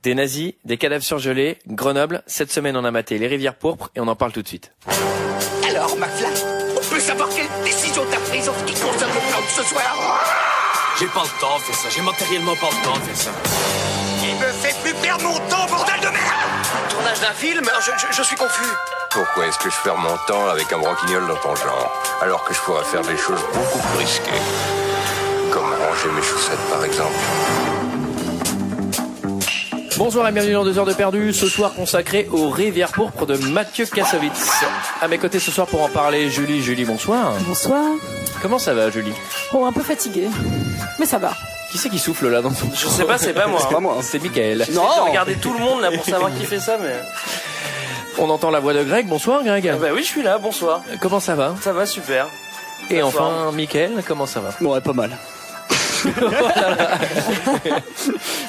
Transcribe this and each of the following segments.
Des nazis, des cadavres surgelés, Grenoble. Cette semaine, on a maté les rivières pourpres et on en parle tout de suite. Alors, McFly, on peut savoir quelle décision t'as prise en ce qui concerne le plan de ce soir? J'ai pas le temps de faire ça, j'ai matériellement pas le temps de faire ça. Il me fait plus perdre mon temps, bordel de merde! Tournage d'un film? Je suis confus. Pourquoi est-ce que je perds mon temps avec un broquignol dans ton genre, alors que je pourrais faire des choses beaucoup plus risquées? Comme ranger mes chaussettes, par exemple. Bonsoir et bienvenue dans 2 heures de perdu, ce soir consacré aux rivières pourpres de Mathieu Kassovitz. À mes côtés ce soir pour en parler, Julie. Julie, bonsoir. Bonsoir. Comment ça va, Julie? Oh, un peu fatiguée, mais ça va. Qui c'est qui souffle là dans ton... Je sais pas, c'est pas moi. C'est pas moi, c'est Mickaël. Non, regardez tout le monde là pour savoir qui fait ça, mais... On entend la voix de Greg. Bonsoir, Greg. Bah oui, je suis là, bonsoir. Comment ça va? Ça va, super. Et enfin, Mickaël, comment ça va? Ouais, pas mal.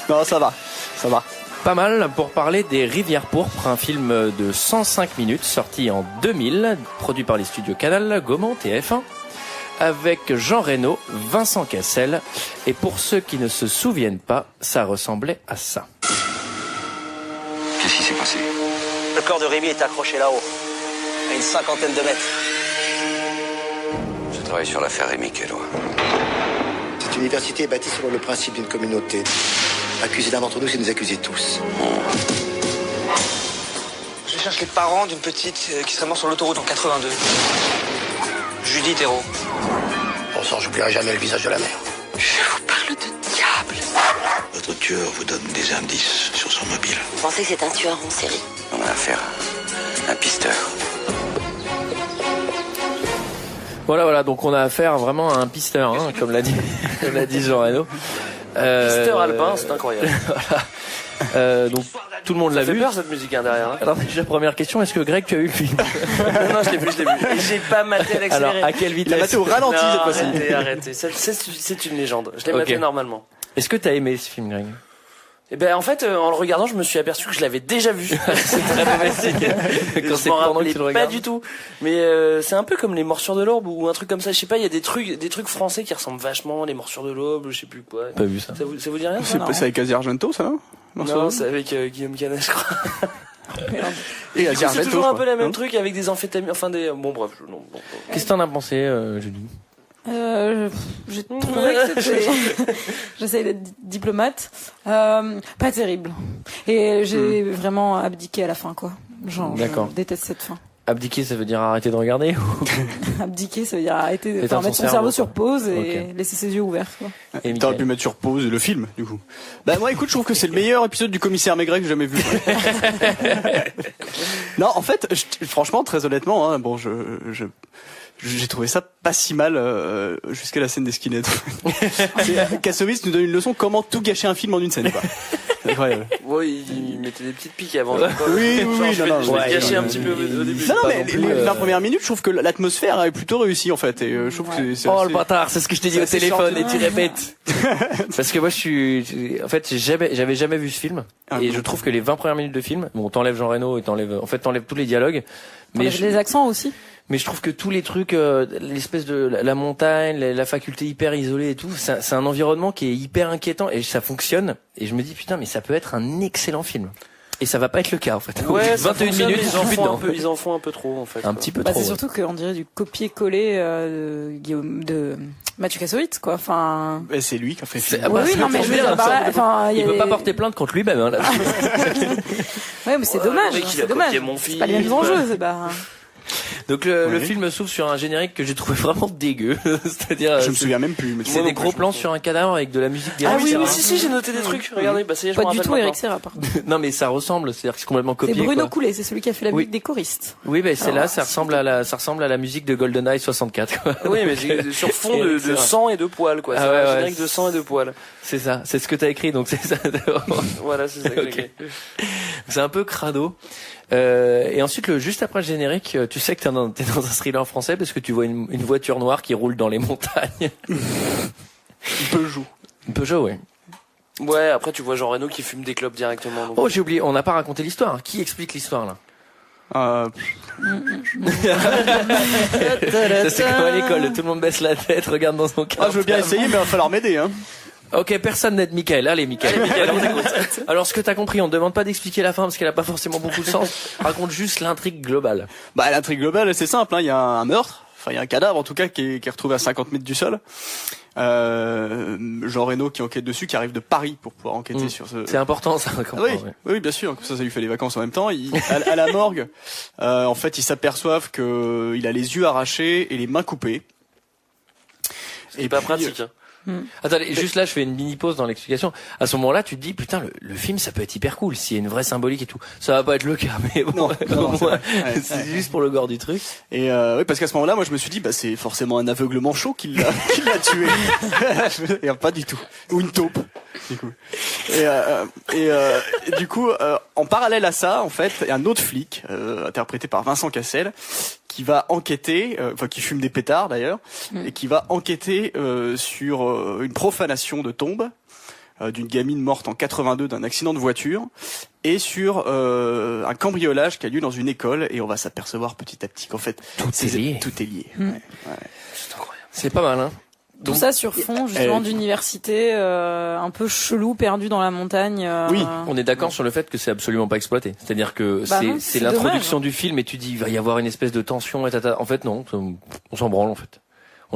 Non, ça va. Ça va. Pas mal pour parler des Rivières pourpres, un film de 105 minutes sorti en 2000, produit par les studios Canal, Gaumont et F1, avec Jean Reno, Vincent Cassel, et pour ceux qui ne se souviennent pas, ça ressemblait à ça. Qu'est-ce qui s'est passé? Le corps de Rémi est accroché là-haut, à une 50aine de mètres. Je travaille sur l'affaire Rémi Kellois. Cette université est bâtie sur le principe d'une communauté. Accuser l'un d'entre nous, c'est nous accuser tous. Je cherche les parents d'une petite qui serait morte sur l'autoroute en 82. Judith Hérault. Bon sang, j'oublierai jamais le visage de la mère. Je vous parle de diable. Votre tueur vous donne des indices sur son mobile. Vous pensez que c'est un tueur en série? On a affaire à un pisteur. Voilà, donc on a affaire vraiment à un pisteur, hein, comme l'a dit Jean Reno. Pisteur alpin, c'est incroyable. Voilà. Donc tout le monde l'a vu. Ça fait peur cette musique hein, derrière. Hein. Alors déjà première question, est-ce que Greg tu as eu le film? Non, je l'ai vu. Et j'ai pas maté l'accéléré. Alors à quelle vitesse? Il a maté au ralenti cette fois-ci. Arrêtez. C'est une légende. Je l'ai maté normalement. Est-ce que t'as aimé ce film, Greg? Eh ben en fait, en le regardant, je me suis aperçu que je l'avais déjà vu. C'est très mauvais signe. Quand c'est pendant que tu le regardes. Pas du tout. Mais c'est un peu comme les morsures de l'aube ou un truc comme ça. Je sais pas. Il y a des trucs français qui ressemblent vachement les morsures de l'aube. Je sais plus quoi. Pas vu ça. Ça vous dit rien? C'est avec Asie Argento, ça, non? Non, c'est avec Guillaume Canet, je crois. Et Asie C'est Argento. toujours un peu la même truc avec des amphétamines. Enfin des. Bon bref. Qu'est-ce que t'en as pensé, Julie? J'ai trouvé que c'était... J'essaie d'être diplomate. Pas terrible. Et j'ai vraiment abdiqué à la fin, quoi. Genre, D'accord. je déteste cette fin. Abdiquer, ça veut dire arrêter de regarder Abdiquer, ça veut dire arrêter de Éteindre mettre son son cerveau cerveau, sur pause et Ok. laisser ses yeux ouverts, quoi. Et T'aurais pu mettre sur pause le film, du coup. Bah moi, écoute, je trouve que c'est le meilleur épisode du Commissaire Maigret que j'ai jamais vu. Non, en fait, franchement, très honnêtement, hein, bon, j'ai trouvé ça pas si mal jusqu'à la scène des skinheads. Kassovitz nous donne une leçon comment tout gâcher un film en une scène, quoi. C'est incroyable. Ouais, il mettait des petites piques avant. Oui, Je vais gâcher un petit peu au début. Non, mais non plus, les 20 premières minutes, je trouve que l'atmosphère est plutôt réussie, en fait. Et je trouve que c'est Oh assez- le bâtard, c'est ce que je t'ai dit au assez téléphone et sorti. tu répètes. Parce que moi en fait j'avais jamais vu ce film et je trouve que les 20 premières minutes de film, bon t'enlèves Jean Reno et t'enlèves tous les dialogues, mais Les accents aussi. mais je trouve que tous les trucs, l'espèce de la montagne, la faculté hyper isolée et tout, c'est un environnement qui est hyper inquiétant et ça fonctionne. Et je me dis putain, mais ça peut être un excellent film. Et ça va pas être le cas en fait. Ouais, 21 minutes, ils en font un peu trop en fait. un petit peu Bah, trop. c'est ouais. surtout qu'on dirait du copier-coller de Mathieu Kassovitz, quoi. Enfin. Ouais, c'est lui qui a fait le C'est- film. ah bah, oui, c'est non, le mais je veux problème, dire, ça. enfin, Il peut pas porter plainte contre lui-même. Hein, là. Ouais, mais c'est dommage. le mec, il C'est a dommage. copié mon C'est pas les mêmes film. enjeux, c'est pas. Donc le Oui. film s'ouvre sur un générique que j'ai trouvé vraiment dégueu. C'est-à-dire, Je me souviens même plus. Mais c'est des gros plans sur un cadavre avec de la musique. Ah derrière. oui, si, j'ai noté des trucs. Regardez, bah ça y est, je me Pas du rappelle tout Eric maintenant. Serra, par contre. Non mais ça ressemble, c'est-à-dire que c'est complètement C'est copié. Bruno quoi. Coulet, c'est celui qui a fait la Oui. musique des choristes. Oui, ben c'est Alors, là, ça ressemble à la musique de GoldenEye 64. Quoi. Oui, mais c'est sur fond Eric de Serra. sang et de poils, quoi. Ah C'est ouais, un ouais. générique de sang et de poils. C'est ça, c'est ce que t'as écrit, donc c'est ça. Voilà, c'est ça que j'ai Ok. écrit. C'est un peu crado. Et ensuite, juste après le générique, tu sais que t'es dans un thriller français parce que tu vois une voiture noire qui roule dans les montagnes. Peugeot. Une Peugeot, oui. Ouais, après tu vois Jean Reno qui fume des clopes directement. Donc... Oh, j'ai oublié, on n'a pas raconté l'histoire. Qui explique l'histoire là? Ça, c'est comme à l'école, tout le monde baisse la tête, regarde dans son Ah, cartable. je veux bien essayer, mais il va falloir m'aider, hein. Ok, personne n'aide Michael. Allez, Michael. Alors, ce que t'as compris, on ne demande pas d'expliquer la fin parce qu'elle a pas forcément beaucoup de sens. Raconte juste l'intrigue globale. Bah, l'intrigue globale, c'est simple, hein. Il y a un meurtre. Enfin, il y a un cadavre, en tout cas, qui est retrouvé à 50 mètres du sol. Jean Reno qui enquête dessus, qui arrive de Paris pour pouvoir enquêter sur ce... C'est important, ça. Oui, bien sûr. Ça lui fait les vacances en même temps. À la morgue, en fait, ils s'aperçoivent que il a les yeux arrachés et les mains coupées. C'est pas pratique, hein. Attendez, juste là, je fais une mini pause dans l'explication. À ce moment-là, tu te dis, putain, le film, ça peut être hyper cool s'il y a une vraie symbolique et tout. Ça va pas être le cas, mais bon, non, c'est juste pour le gore du truc. Et oui, parce qu'à ce moment-là, moi, je me suis dit, bah, c'est forcément un aveuglement chaud qui l'a tué. Et pas du tout. Ou une taupe. Du coup. Et du coup, en parallèle à ça, en fait, il y a un autre flic, interprété par Vincent Cassel, qui va enquêter, enfin qui fume des pétards d'ailleurs, et qui va enquêter sur une profanation de tombe d'une gamine morte en 82 d'un accident de voiture, et sur un cambriolage qui a lieu dans une école, et on va s'apercevoir petit à petit qu'en fait tout est lié. Tout est lié. Ouais. C'est incroyable. C'est pas mal, hein. Tout ça sur fond justement d'université un peu chelou, perdu dans la montagne. Oui, on est d'accord sur le fait que c'est absolument pas exploité. C'est-à-dire que c'est l'introduction du film et tu dis il va y avoir une espèce de tension et en fait non, on s'en branle en fait.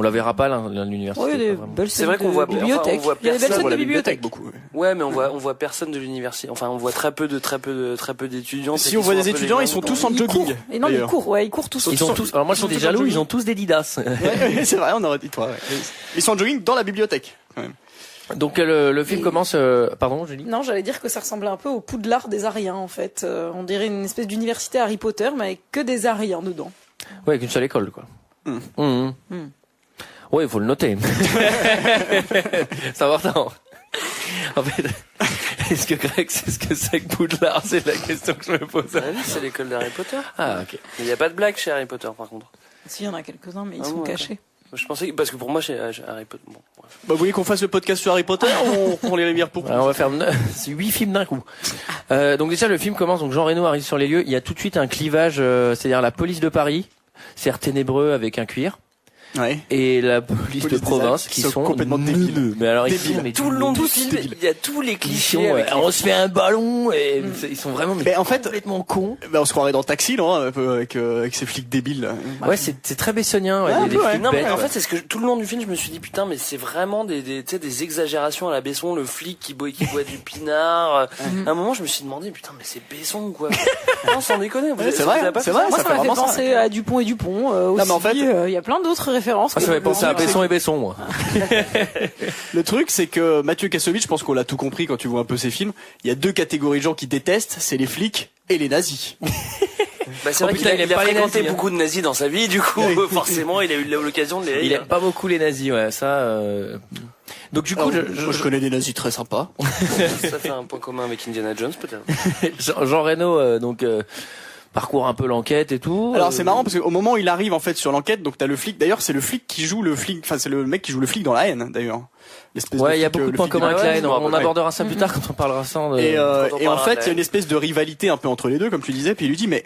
On la verra pas l'université. Oui, c'est vrai qu'on voit bibliothèque. Il y a des belles scènes de bibliothèque beaucoup. Ouais, mais on voit personne de l'université. Enfin, on voit très peu d'étudiants. Si on voit des étudiants, ils sont tous en jogging. Et non, ils courent tous. Ils sont tous. Alors moi, je suis des jaloux. Ils ont tous des Didas. Ouais, c'est vrai, on aurait dit toi. Ils sont en jogging dans la bibliothèque. Quand même. Donc le film commence. Pardon, Julie. Non, j'allais dire que ça ressemblait un peu au Poudlard des Ariens en fait. On dirait une espèce d'université Harry Potter, mais avec que des Ariens dedans. Ouais, avec une seule école, quoi. Oui, il faut le noter. C'est important. En fait, est-ce que Greg sait ce que c'est que Poudlard? C'est la question que je me pose. Ah oui, c'est l'école d'Harry Potter. Ah, ok. Il n'y a pas de blague chez Harry Potter, par contre. Si, il y en a quelques-uns, mais ils sont cachés. Je pensais, parce que pour moi, chez Harry Potter, bon, bref. Bah, vous voulez qu'on fasse le podcast sur Harry Potter ou on prend les rivières pourpres? On va faire 8 films d'un coup. Donc déjà, le film commence, donc Jean Reno arrive sur les lieux. Il y a tout de suite un clivage, c'est-à-dire la police de Paris, certes ténébreux avec un cuir. Ouais. Et la police de province qui sont complètement débiles. Mais alors débiles. Tout le long du film, il y a tous les clichés. On se fait un ballon et ils sont vraiment en fait, complètement cons. On se croirait dans Taxi, non, un peu avec ces flics débiles. Là. Ouais, c'est très bessonien. Des flics non, bêtes, mais en fait, c'est ce que tout le long du film, je me suis dit putain, mais c'est vraiment des exagérations à la Besson, le flic qui boit du pinard. À un moment, je me suis demandé putain, mais c'est Besson quoi. Non, sans déconner. C'est vrai. Moi, ça m'a fait penser à Dupont et Dupont. Aussi, mais en fait, il y a plein d'autres références. Ça fait penser à Besson et Besson, moi. Le truc, c'est que Mathieu Kassovitz, je pense qu'on l'a tout compris quand tu vois un peu ses films. Il y a deux catégories de gens qui détestent, c'est les flics et les nazis. Bah, c'est vrai qu'il a fréquenté beaucoup de nazis dans sa vie, du coup, forcément, il a eu l'occasion de les... Il aime pas beaucoup les nazis, ouais, ça... Donc du coup, je connais des nazis très sympas. Ça fait un point commun avec Indiana Jones, peut-être. Jean Reno, parcourt un peu l'enquête et tout. Alors c'est marrant parce qu'au moment où il arrive en fait sur l'enquête, donc t'as le flic. D'ailleurs c'est le flic qui joue le flic. Enfin c'est le mec qui joue le flic dans La Haine d'ailleurs. Ouais, il y a beaucoup de points communs avec La Haine. On abordera ça plus tard quand on parlera ça. Et en fait il y a une espèce de rivalité un peu entre les deux comme tu disais. Puis il lui dit mais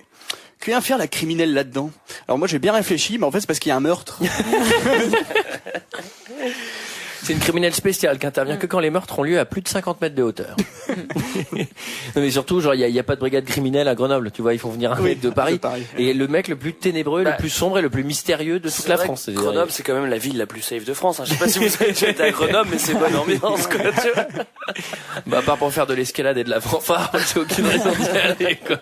que vient faire la criminelle là-dedans? Alors moi j'ai bien réfléchi, mais en fait c'est parce qu'il y a un meurtre. C'est une criminelle spéciale qui intervient que quand les meurtres ont lieu à plus de 50 mètres de hauteur. Non mais surtout, genre, il y a pas de brigade criminelle à Grenoble, tu vois, ils font venir un mec de Paris. Et le mec le plus ténébreux, le plus sombre et le plus mystérieux de toute la France. Grenoble, c'est quand même la ville la plus safe de France, hein. Je sais pas si vous avez déjà été à Grenoble, mais c'est bonne ambiance, quoi, tu vois. Bah, à part pour faire de l'escalade et de la fanfare, j'ai aucune raison d'y aller, quoi.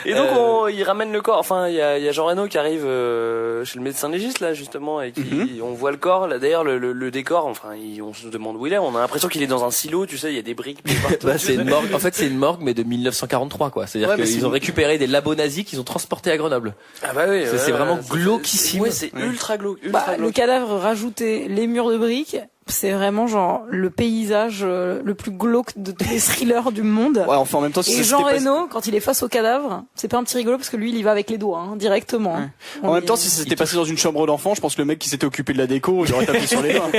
Et donc il ramène le corps. Enfin, il y a Jean Reno qui arrive chez le médecin légiste là justement et qui on voit le corps. Là d'ailleurs le décor. Enfin, on se demande où il est. On a l'impression qu'il est dans un silo. Tu sais, il y a des briques. Bah, c'est une morgue. En fait, c'est une morgue mais de 1943 quoi. C'est-à-dire qu'ils ont récupéré des labos nazis qu'ils ont transportés à Grenoble. Ah bah oui. C'est vraiment glauquissime. Ouais, c'est ultra glauque. Le cadavre rajouté, les murs de briques. C'est vraiment genre le paysage le plus glauque de tous les thrillers du monde. Ouais, enfin en même temps. Et Jean Reno, quand il est face au cadavre, c'est pas un petit rigolo parce que lui, il y va avec les doigts directement. Ouais. En même temps, si ça s'était passé dans une chambre d'enfant, je pense que le mec qui s'était occupé de la déco, il aurait tapé sur les doigts.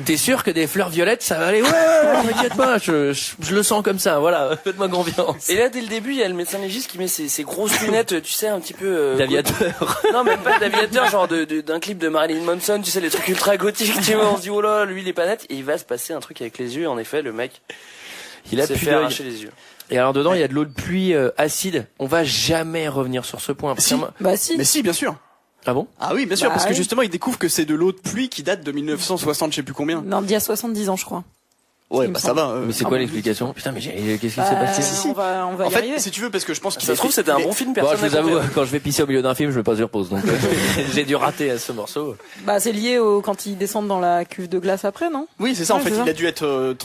T'es sûr que des fleurs violettes, ça va aller? Ouais, t'inquiète pas, je le sens comme ça. Voilà, faites-moi confiance. Et là, dès le début, il y a le médecin légiste qui met ses grosses lunettes, tu sais, un petit peu d'aviateur. Non, même pas d'aviateur, genre d'un clip de Marilyn Manson, tu sais, les trucs ultra gothiques. on se dit, oh là, lui, il est pas net, et il va se passer un truc avec les yeux, en effet, le mec, Il a s'est plus fait d'œil. arracher les yeux. Et alors dedans, il y a de l'eau de pluie acide. On va jamais revenir sur ce point. Parce Si. que- Bah si. Mais si, bien sûr. Ah bon? Ah oui, bien sûr, Bah parce que oui. justement, il découvre que c'est de l'eau de pluie qui date de 1960, je sais plus combien. Non, d'il y a 70 ans, je crois. Ouais, Il me bah ça semble. va. Mais c'est quoi l'explication? Putain, mais qu'est-ce qui Bah, s'est passé? on va En y fait, arriver. si tu veux, parce que je pense qu'il Ça se trouve, c'était un mais- bon film, Bon, personne je vous n'a avoue, compris. quand je vais pisser au milieu d'un film, je me passe sur pause. Donc, j'ai dû rater ce morceau. Bah c'est lié au quand ils descendent dans la cuve de glace après, non? Oui, c'est ça. En Ouais, fait, c'est il ça. a dû être,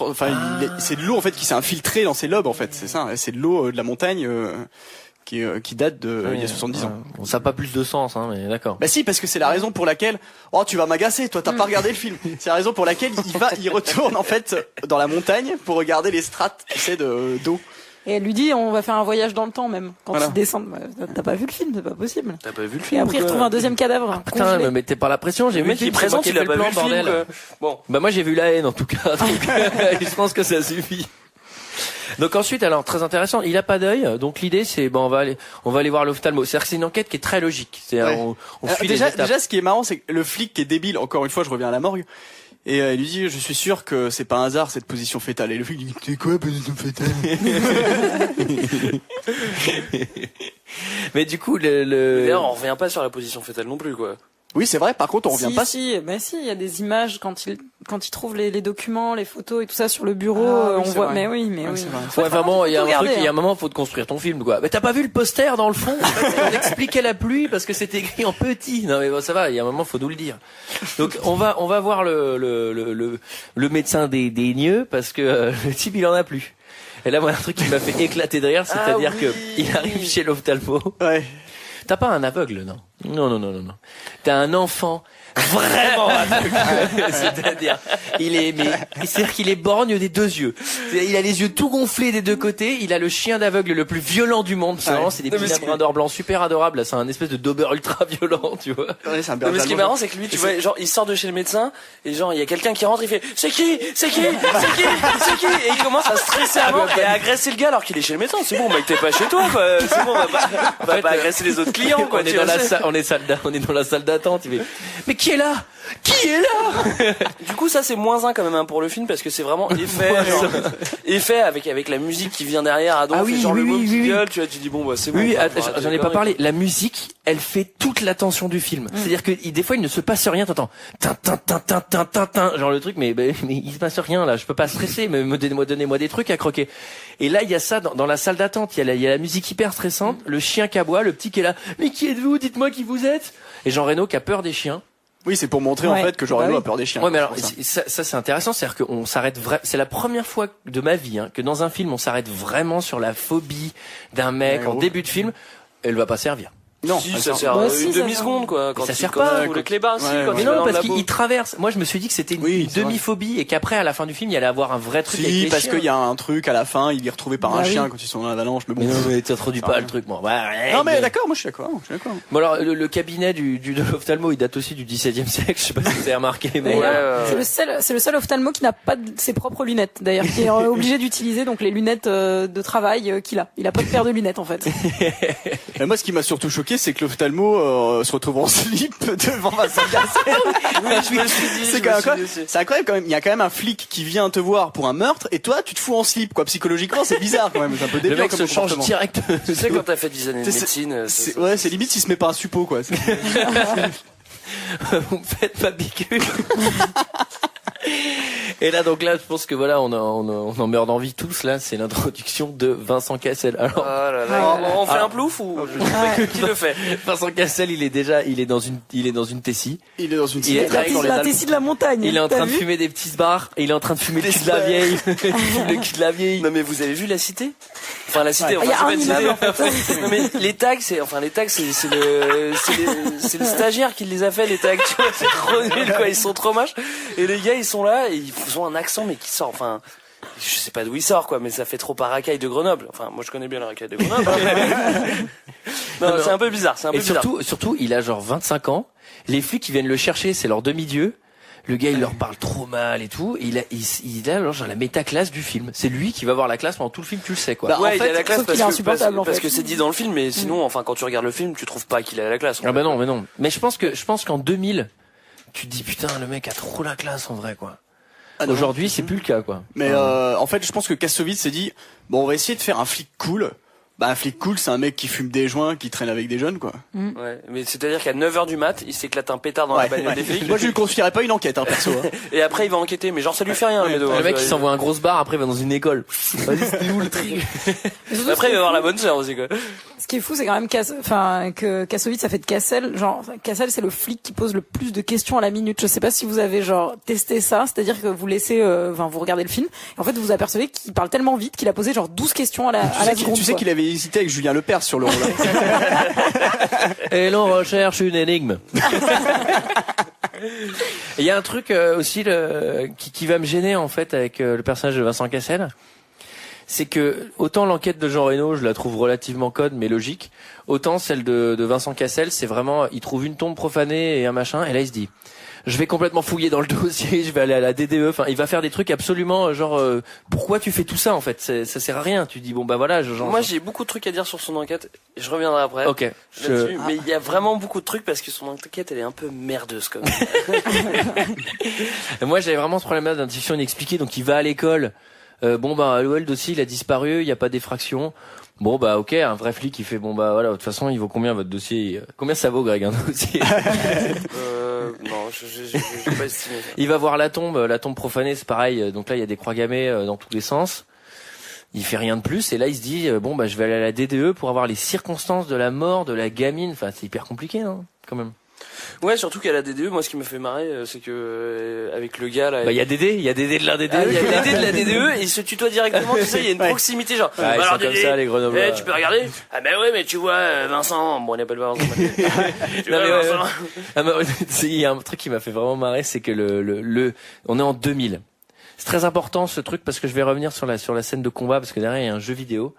c'est de l'eau en fait qui s'est infiltrée dans ses lobes en fait. C'est ça. C'est de l'eau de la montagne qui date de il y a 70 ans. Bon, ça n'a pas plus de sens, hein, mais d'accord. Bah si, parce que c'est la raison pour laquelle, oh tu vas m'agacer, toi t'as pas regardé le film. C'est la raison pour laquelle il retourne en fait dans la montagne pour regarder les strates, tu sais, d'eau. Et elle lui dit, on va faire un voyage dans le temps même. Quand Voilà. ils descendent, bah, t'as pas vu le film, c'est pas possible. T'as pas vu le Et film? après, il retrouve un deuxième cadavre. Putain, congelé. me mettez pas la pression, j'ai Le vu le mec, il film, est présent, c'est il moi a qui ai pas fait vu le le plan, film, bordel. quoi. Bon. Bah moi j'ai vu la haine en tout cas, donc je pense que ça suffit. Donc ensuite, alors très intéressant, il a pas d'œil, donc l'idée c'est bon, on va aller voir l'ophtalmo. C'est-à-dire que c'est une enquête qui est très logique. C'est Ouais. on suit les Déjà, étapes. ce qui est marrant, c'est que le flic qui est débile. Encore une fois, je reviens à la morgue. Et il lui dit, je suis sûr que c'est pas un hasard cette position fétale. Et le flic dit, c'est quoi position fétale? Mais du coup D'ailleurs, on revient pas sur la position fétale non plus, quoi. Oui, c'est vrai. Par contre, on revient si, pas. si, mais si, il y a des images quand il trouve les documents, les photos et tout ça sur le bureau, Ah, oui, on c'est voit. vrai. Mais oui, mais Ouais, oui. c'est vrai. Faut Ouais, vraiment, il y a un tout regarder, truc, il y a un hein. moment, faut te construire ton film, quoi. Mais t'as pas vu le poster dans le fond? En fait, on expliquait la pluie parce que c'était écrit en petit. Non, mais bon, ça va, il y a un moment, faut nous le dire. Donc, on va voir le médecin des nieux parce que le type, il en a plus. Et là, moi, un truc qui m'a fait éclater de rire, c'est-à-dire Ah que oui. il arrive chez l'ophtalmo. Ouais. T'as pas un aveugle, non? Non. T'as un enfant vraiment aveugle. C'est-à-dire, c'est-à-dire qu'il est borgne des deux yeux. Il a les yeux tout gonflés des deux côtés. Il a le chien d'aveugle le plus violent du monde. C'est Ouais. vraiment, c'est des Non, mais petits c'est- labradors blancs super adorables. C'est un espèce de dober ultra violent, tu vois. Ouais, c'est un Non, mais ce qui est marrant, c'est que lui, tu vois, genre, il sort de chez le médecin, et genre, il y a quelqu'un qui rentre, il fait, c'est qui? Et il commence à stresser à mort et à agresser le gars alors qu'il est chez le médecin. C'est bon, mec, t'es pas chez toi, quoi. C'est bon, on va pas agresser les autres clients, quoi. On est tu dans vois, la c'est- salle, on est dans la salle d'attente. Il fait, mais qui est là? Qui est là? Du coup, ça, c'est -1 quand même, hein, pour le film, parce que c'est vraiment effet, genre, effet avec la musique qui vient derrière, à Ah oui, genre oui, le mot oui, qui oui. gueule, tu vois, tu dis, bon, bah, c'est bon. Oui, quoi, attends, faut arrêter j'en ai les pas conneries, parlé. La musique, elle fait toute l'attention du film. C'est-à-dire que des fois, il ne se passe rien. T'entends, tin, tin, tin, tin, tin, tin, tin, genre le truc, mais il se passe rien là. Je peux pas stresser. Mais donnez-moi des trucs à croquer. Et là, il y a ça dans la salle d'attente. Il y a la musique hyper stressante, le chien qui aboie, le petit qui est là. Mais qui êtes-vous? Dites-moi qui vous êtes. Et Jean Reno qui a peur des chiens. Oui, c'est pour montrer en Ouais. fait que Jean Reno Bah oui. a peur des chiens. Ouais, mais alors C'est pour ça. ça c'est intéressant, c'est-à-dire qu'on s'arrête vraiment. C'est la première fois de ma vie que dans un film on s'arrête vraiment sur la phobie d'un mec Ouais, en gros. début de film. Elle va pas servir. Non, Si, elle ça sert- sert Bah, si, une ça demi-seconde, quoi. Quand ça il sert commence pas, à rouler avec les barres, si, Ouais, quand Mais il va non, dans le parce labo. qu'il traverse. Moi, je me suis dit que c'était une Oui, c'est vrai. demi-phobie et qu'après, à la fin du film, il y allait avoir un vrai truc avec Si, les parce chiens. qu'il y a un truc à la fin, il est retrouvé par Bah un oui. chien quand ils sont dans l'avalanche. Mais bon. Mais non, mais t'introduis Ça pas va. le truc, moi. Ouais, Non, mais d'accord, moi je suis d'accord. Bon, alors, le cabinet de l'ophtalmo, il date aussi du XVIIe siècle. Je sais pas si vous avez remarqué, mais. D'ailleurs, Ouais, c'est le seul ophtalmo qui n'a pas ses propres lunettes, d'ailleurs, qui est obligé d'utiliser donc les lunettes de travail qu'il a. Il a pas de paire de lunettes en fait. Et moi, ce qui m'a surtout choqué, c'est que l'ophtalmo se retrouve en slip devant Vincent Cassel. C'est quand même quoi C'est incroyable quand même. Il y a quand même un flic qui vient te voir pour un meurtre, et toi, tu te fous en slip, quoi. Psychologiquement, c'est bizarre quand même. C'est un peu Le déviant mec comme se change comportement. direct. Tu sais, quand t'as fait 10 années de C'est- médecine, Ouais, c'est limite s'il se met pas un suppo, quoi. C'est- Vous me faites pas piqûre. Et là, donc là, je pense que voilà, on en meurt d'envie tous, là. C'est l'introduction de Vincent Cassel. Oh Alors, là là, on fait un plouf ou qui le fait? Vincent Cassel, il est dans une tessie. Il est dans une Il est La avec dans les la Alpes. tessie de la montagne. Il est en T'as train de vu fumer des petites barres. Et il est en train de fumer le Des cul de la squares. vieille. Il fume le cul de la vieille. Non mais vous avez vu la cité? Enfin la cité, Il y a enfin, un c'est immeuble en pas une fait. cité. Non mais les tags, c'est le stagiaire qui les a fait, les tags, tu vois, c'est trop nul quoi, ils sont trop moches. Et les gars ils sont là et ils ont un accent mais qui sort, enfin je sais pas d'où il sort quoi, mais ça fait trop à racaille de Grenoble. Enfin moi je connais bien la racaille de Grenoble. Non, c'est un peu bizarre, c'est un peu Et bizarre. surtout, il a genre 25 ans. Les flics qui viennent le chercher, c'est leur demi-dieu. Le gars, il leur parle trop mal et tout. Et il a alors genre la métaclasse du film. C'est lui qui va voir la classe pendant tout le film, tu le sais quoi. Bah, Ouais, en il fait, a la classe sauf parce qu'il est que, insupportable, en parce fait. que c'est dit dans le film, mais sinon, enfin, quand tu regardes le film, tu trouves pas qu'il a la classe. Ah bah non, mais non. Mais je pense qu'en 2000, tu te dis putain, le mec a trop la classe en vrai, quoi. Ah non. Aujourd'hui, c'est plus le cas, quoi. Mais en fait, je pense que Kassovitz s'est dit, bon, on va essayer de faire un flic cool. Bah, un flic cool, c'est un mec qui fume des joints, qui traîne avec des jeunes, quoi. Ouais, mais c'est-à-dire qu'à 9h du mat, il s'éclate un pétard dans la bagnole des flics. Moi, je lui confierais pas une enquête, perso. Et après, il va enquêter, mais genre, ça lui fait rien, le médo. Le mec, il s'envoie un grosse bar, après, il va dans une école. Vas-y, c'était où le tri? Après, il va voir la bonne sœur aussi, quoi. Ce qui est fou, c'est quand même que Kassovitz a fait de Cassel. Genre, Cassel, c'est le flic qui pose le plus de questions à la minute. Je sais pas si vous avez, genre, testé ça. C'est-à-dire que vous laissez, vous regardez le film. Et en fait, vous vous apercevez qu'il parle tellement vite qu'il a posé, genre, 12 questions à la seconde. Tu sais qu'il avait hésité avec Julien Lepers sur le rôle. Et l'on recherche une énigme. Il y a un truc aussi qui va me gêner en fait avec le personnage de Vincent Cassel, c'est que autant l'enquête de Jean Reno, je la trouve relativement conne mais logique, autant celle de Vincent Cassel, c'est vraiment, il trouve une tombe profanée et un machin, et là il se dit, je vais complètement fouiller dans le dossier, je vais aller à la DDE, enfin il va faire des trucs absolument genre pourquoi tu fais tout ça en fait, ça sert à rien. Tu dis bon bah voilà, moi j'ai beaucoup de trucs à dire sur son enquête, et je reviendrai après. OK. Mais il y a vraiment beaucoup de trucs parce que son enquête elle est un peu merdeuse comme. Moi j'avais vraiment ce problème-là d'intuition inexpliquée, donc il va à l'école. Bon bah le dossier il a disparu, il y a pas d'effraction. Bon bah ok, un vrai flic il fait bon bah voilà, de toute façon il vaut combien votre dossier? Combien ça vaut Greg un dossier? Non, j'ai pas estimé ça. Il va voir la tombe profanée, c'est pareil. Donc là il y a des croix gammées dans tous les sens. Il fait rien de plus et là il se dit bon bah je vais aller à la DDE pour avoir les circonstances de la mort de la gamine. Enfin c'est hyper compliqué hein, quand même. Ouais, surtout qu'à la DDE, moi ce qui me fait marrer, c'est que avec le gars là. Bah il y a Dédé de la DDE. Il y a Dédé de la DDE et il se tutoie directement, tu sais, il y a une proximité genre. Ah, ils sont comme ça les Grenoblois. Tu peux regarder? Ah ben ouais, mais tu vois Vincent, bon on appelle pas Vincent. Tu vois Vincent. Ah bah il y a un truc qui m'a fait vraiment marrer, c'est que on est en 2000. C'est très important ce truc parce que je vais revenir sur la scène de combat parce que derrière il y a un jeu vidéo.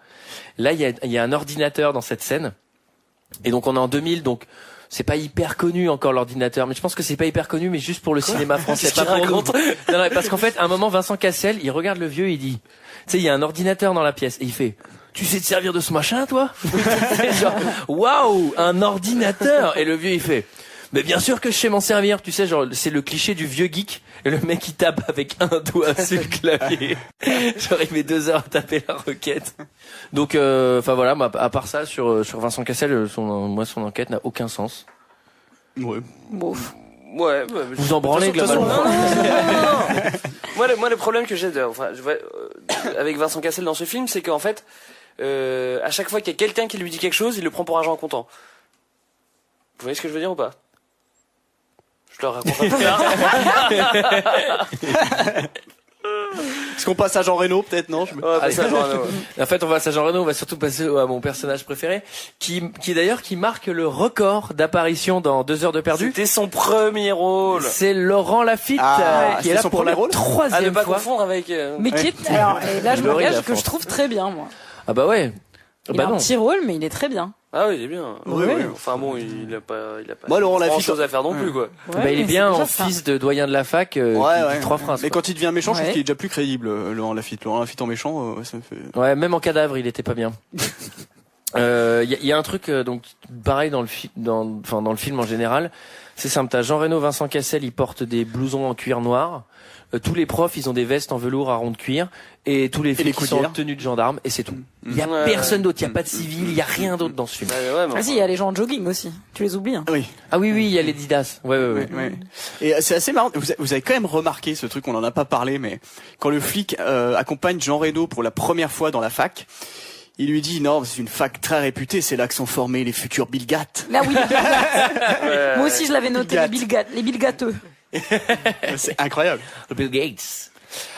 Là il y a un ordinateur dans cette scène. Et donc on est en 2000, donc c'est pas hyper connu encore l'ordinateur, mais je pense que c'est pas hyper connu, mais juste pour le cinéma français, pas pour nous. Non, parce qu'en fait, à un moment, Vincent Cassel, il regarde le vieux, et il dit, tu sais, il y a un ordinateur dans la pièce, et il fait, tu sais te servir de ce machin, toi? Genre, waouh, un ordinateur! Et le vieux, il fait, mais bien sûr que je sais m'en servir, tu sais, genre, c'est le cliché du vieux geek, et le mec, il tape avec un doigt sur le clavier. Genre, il met 2 heures à taper la requête. Donc, enfin voilà, à part ça, sur Vincent Cassel, son enquête n'a aucun sens. Ouais. Bon. Ouais. Vous en branlez globalement. Non. Moi, le problème que j'ai, avec Vincent Cassel dans ce film, c'est qu'en fait, à chaque fois qu'il y a quelqu'un qui lui dit quelque chose, il le prend pour argent comptant. Vous voyez ce que je veux dire ou pas? Je leur raconte un peu tard. Est-ce qu'on passe à Jean Reno peut-être? Non, En fait, on va à Jean Reno, on va surtout passer à mon personnage préféré, qui d'ailleurs qui marque le record d'apparition dans 2 heures de perdu. C'était son premier rôle. C'est Laurent Lafitte qui est là pour la troisième fois. À ne pas fois. confondre avec. Mais qui est, alors, et là je m'engage que je trouve très bien moi. Ah bah ouais. Il a un petit rôle, mais il est très bien. Ah oui, il est bien. Oui. Enfin bon, il a pas moi, Laurent Lafitte, chose à faire non plus, quoi. Ouais, bah, il est bien en fils de doyen de la fac, qui dit 3 phrases. Mais quand il devient méchant, je trouve qu'il est déjà plus crédible, Laurent Lafitte. Laurent Lafitte en méchant, ça me fait... Ouais, même en cadavre, il était pas bien. Y a un truc, donc, pareil dans le film en général. C'est simple, t'as Jean Reno, Vincent Cassel, ils portent des blousons en cuir noir. Tous les profs, ils ont des vestes en velours à rond de cuir, et tous les flics sont en tenue de gendarme, et c'est tout. Il y a personne d'autre, il y a pas de civil, il y a rien d'autre dans ce film. Ah si, il y a les gens en jogging aussi. Tu les oublies. Hein. Oui. Ah oui, il y a les Didas. Ouais. Et c'est assez marrant. Vous avez quand même remarqué ce truc, on en a pas parlé, mais quand le flic accompagne Jean Reno pour la première fois dans la fac, il lui dit non, c'est une fac très réputée, c'est là que sont formés les futurs Bill Gates. Là oui. Moi aussi je l'avais noté, les Bill Gateux. C'est incroyable. Bill Gates.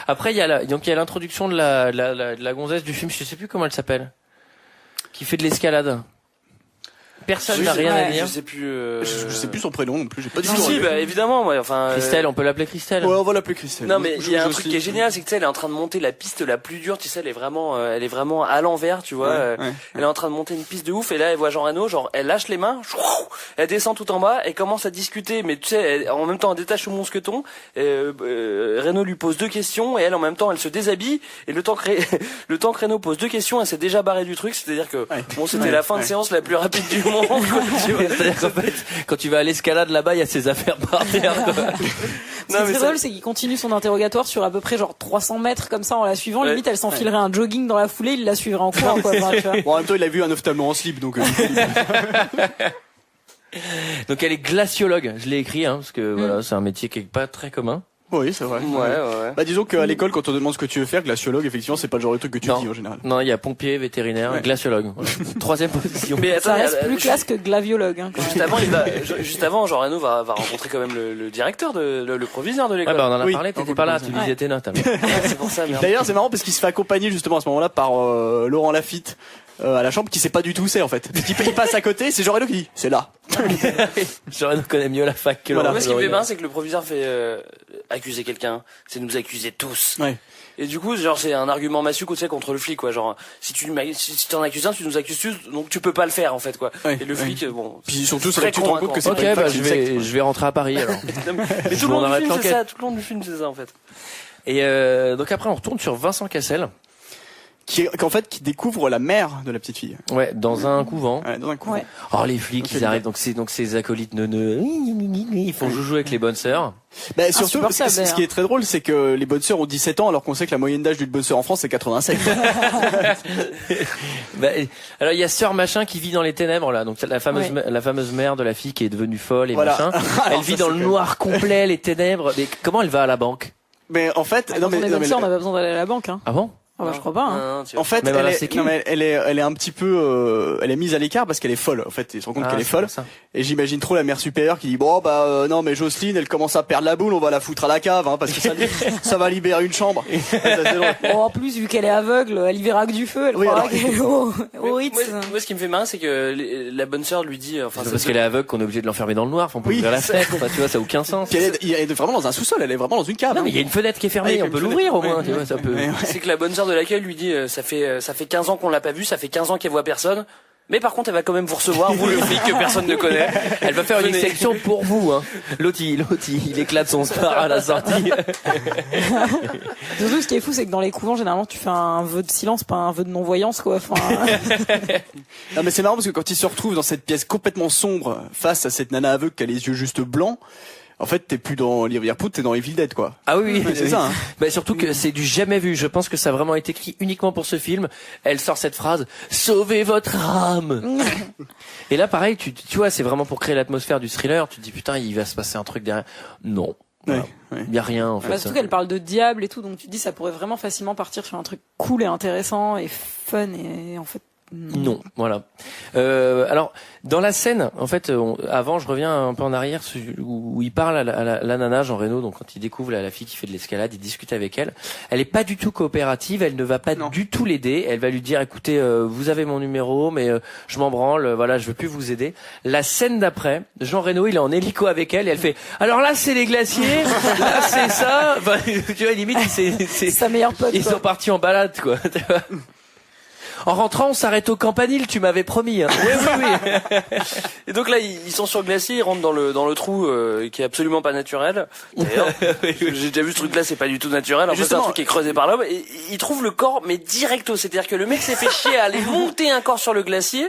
Après il y a l'introduction de la gonzesse du film, je sais plus comment elle s'appelle, qui fait de l'escalade. Personne n'a rien à dire. Je sais plus. Je sais plus son prénom non plus. J'ai pas du tout. Si, bah évidemment. Ouais, enfin. Christelle, on peut l'appeler Christelle. Ouais, on va l'appeler Christelle. Non, mais il y a un truc qui est génial, c'est que tu sais, elle est en train de monter la piste la plus dure. Tu sais, elle est vraiment à l'envers, tu vois. Ouais. Elle est en train de monter une piste de ouf. Et là, elle voit Jean Reno, genre, elle lâche les mains, elle descend tout en bas, et commence à discuter. Mais tu sais, en même temps, elle détache son mousqueton. Reno lui pose 2 questions, et elle, en même temps, elle se déshabille. Et le temps que Reno pose 2 questions, elle s'est déjà barrée du truc. C'est-à-dire que bon, c'était la fin de séance la plus rapide du monde. monde. Quoi, tu vois. C'est-à-dire qu'en fait, quand tu vas à l'escalade là-bas, il y a ses affaires par terre. Quoi. Ce qui est drôle, c'est qu'il continue son interrogatoire sur à peu près genre 300 mètres comme ça en la suivant. Limite, elle s'enfilerait un jogging dans la foulée, il la suivrait en courant, quoi. Enfin, tu vois. Bon, en même temps, il a vu un ophtalmo en slip, donc. Donc elle est glaciologue. Je l'ai écrit, parce que voilà, c'est un métier qui est pas très commun. Oui, c'est vrai. Ouais. Bah, disons qu'à l'école, quand on te demande ce que tu veux faire, glaciologue, effectivement, c'est pas le genre de truc que tu dis en général. Non, il y a pompier, vétérinaire, glaciologue. Voilà. Troisième position. Mais Ça attends, reste plus classe que glaviologue. Hein, quand même. Juste avant, Jean Reno va rencontrer quand même le directeur le proviseur de l'école. Ouais, bah on en a Oui, parlé, t'étais pas là, tu lisais tes notes. Hein. C'est pour ça, merde. D'ailleurs, c'est marrant parce qu'il se fait accompagner justement à ce moment-là par Laurent Lafitte à la chambre, qui sait pas du tout où c'est en fait. Il passe à côté, c'est Jean Reno qui dit c'est là. Jean Reno connaît mieux la fac que Voilà. Laurent. Moi, ce qui me fait marrer, c'est que le proviseur fait accuser quelqu'un, c'est nous accuser tous. Ouais. Et du coup, genre, c'est un argument massue contre le flic, quoi. Genre, si t'en accuses un, tu nous accuses tous, donc tu peux pas le faire, en fait, quoi. Ouais, et le flic, bon. Puis surtout, c'est là que tu te rends compte que c'est Ok, pas une bah fac, c'est une secte. je vais rentrer à Paris alors. Mais tout le On long du arrête film, c'est l'enquête. ça. Tout le long du film, c'est ça, en fait. Et donc après on retourne sur Vincent Cassel. Qui découvre la mère de la petite fille. Ouais, dans un couvent. Ouais, dans un couvent. Ouais. Oh les flics, ils arrivent, donc ces acolytes neuneux, ils font joujou avec les bonnes sœurs. Bah, surtout, Insupportable, ce qui est très drôle, c'est que les bonnes sœurs ont 17 ans, alors qu'on sait que la moyenne d'âge d'une bonne sœur en France, c'est 87. Bah, alors il y a sœur machin qui vit dans les ténèbres là, donc c'est la fameuse mère de la fille qui est devenue folle et Voilà. machin. Elle Alors, vit ça, dans c'est le quand noir complet, les ténèbres. Mais comment elle va à la banque? Mais en fait, Quand on est bonne sœur, on n'a pas besoin d'aller à la banque. Hein. Ah bon? Ah bah, je crois pas. Hein. Non, tu vois. En fait, Mais voilà, c'est qui elle est un petit peu, elle est mise à l'écart parce qu'elle est folle. En fait, ils se rendent compte qu'elle est folle. Ça. Et j'imagine trop la mère supérieure qui dit bon non mais Jocelyne, elle commence à perdre la boule, on va la foutre à la cave, parce que ça va libérer une chambre. Ça, c'est drôle. Bon, en plus, vu qu'elle est aveugle, elle y verra que du feu, elle Oui, croira alors- qu'elle est au Ritz. Moi, ce qui me fait marrer, c'est que la bonne sœur lui dit, C'est parce qu'elle est aveugle qu'on est obligé de l'enfermer dans le noir, on peut Oui, ouvrir la c'est- fenêtre, enfin, tu vois, ça a aucun sens. Puis elle est vraiment dans un sous-sol, elle est vraiment dans une cave. Non mais il y a une fenêtre qui est fermée, Ah, on peut l'ouvrir au moins, tu vois, ça peut. Ouais, ouais. c'est que la bonne sœur de l'accueil lui dit, ça fait 15 ans qu'on l'a pas vue, ça fait 15 ans qu'elle voit personne. Mais par contre, elle va quand même vous recevoir, vous le flic que personne ne connaît. Elle va faire une Venez. exception pour vous, hein. L'autre, il éclate son star à la sortie. Surtout, ce qui est fou, c'est que dans les couvents, généralement, tu fais un vœu de silence, pas un vœu de non-voyance, quoi. Enfin, Non mais c'est marrant parce que quand il se retrouve dans cette pièce complètement sombre face à cette nana aveugle qui a les yeux juste blancs, en fait t'es plus dans Liverpool, t'es dans Evil Dead quoi. Ah oui, C'est ça. Hein. Bah surtout que c'est du jamais vu. Je pense que ça a vraiment été écrit uniquement pour ce film. Elle sort cette phrase sauvez votre âme. Et là pareil, tu vois, c'est vraiment pour créer l'atmosphère du thriller. Tu te dis putain, il va se passer un truc derrière. Non. Voilà. Ouais. Il y a rien en fait. bah, surtout qu'elle parle de diable et tout, donc tu te dis, ça pourrait vraiment facilement partir sur un truc cool et intéressant et fun et en fait, Non, voilà. Alors dans la scène, en fait, avant, je reviens un peu en arrière où il parle à la nana Jean Reno, donc quand il découvre la fille qui fait de l'escalade, il discute avec elle. Elle est pas du tout coopérative, elle ne va pas du tout l'aider. Elle va lui dire, écoutez, vous avez mon numéro, mais je m'en branle, voilà, je veux plus vous aider. La scène d'après, Jean Reno, il est en hélico avec elle et elle fait, alors là c'est les glaciers, là c'est ça. Enfin, tu vois, limite, c'est sa meilleure pote. ils quoi. sont partis en balade, quoi. Tu vois. En rentrant, on s'arrête au campanile, tu m'avais promis. Hein. Oui. Et donc là, ils sont sur le glacier, ils rentrent dans le trou qui est absolument pas naturel. D'ailleurs, j'ai déjà vu ce truc-là, c'est pas du tout naturel. En fait, c'est un truc qui est creusé par l'homme. Et ils trouvent le corps, mais directo. C'est-à-dire que le mec s'est fait chier à aller monter un corps sur le glacier.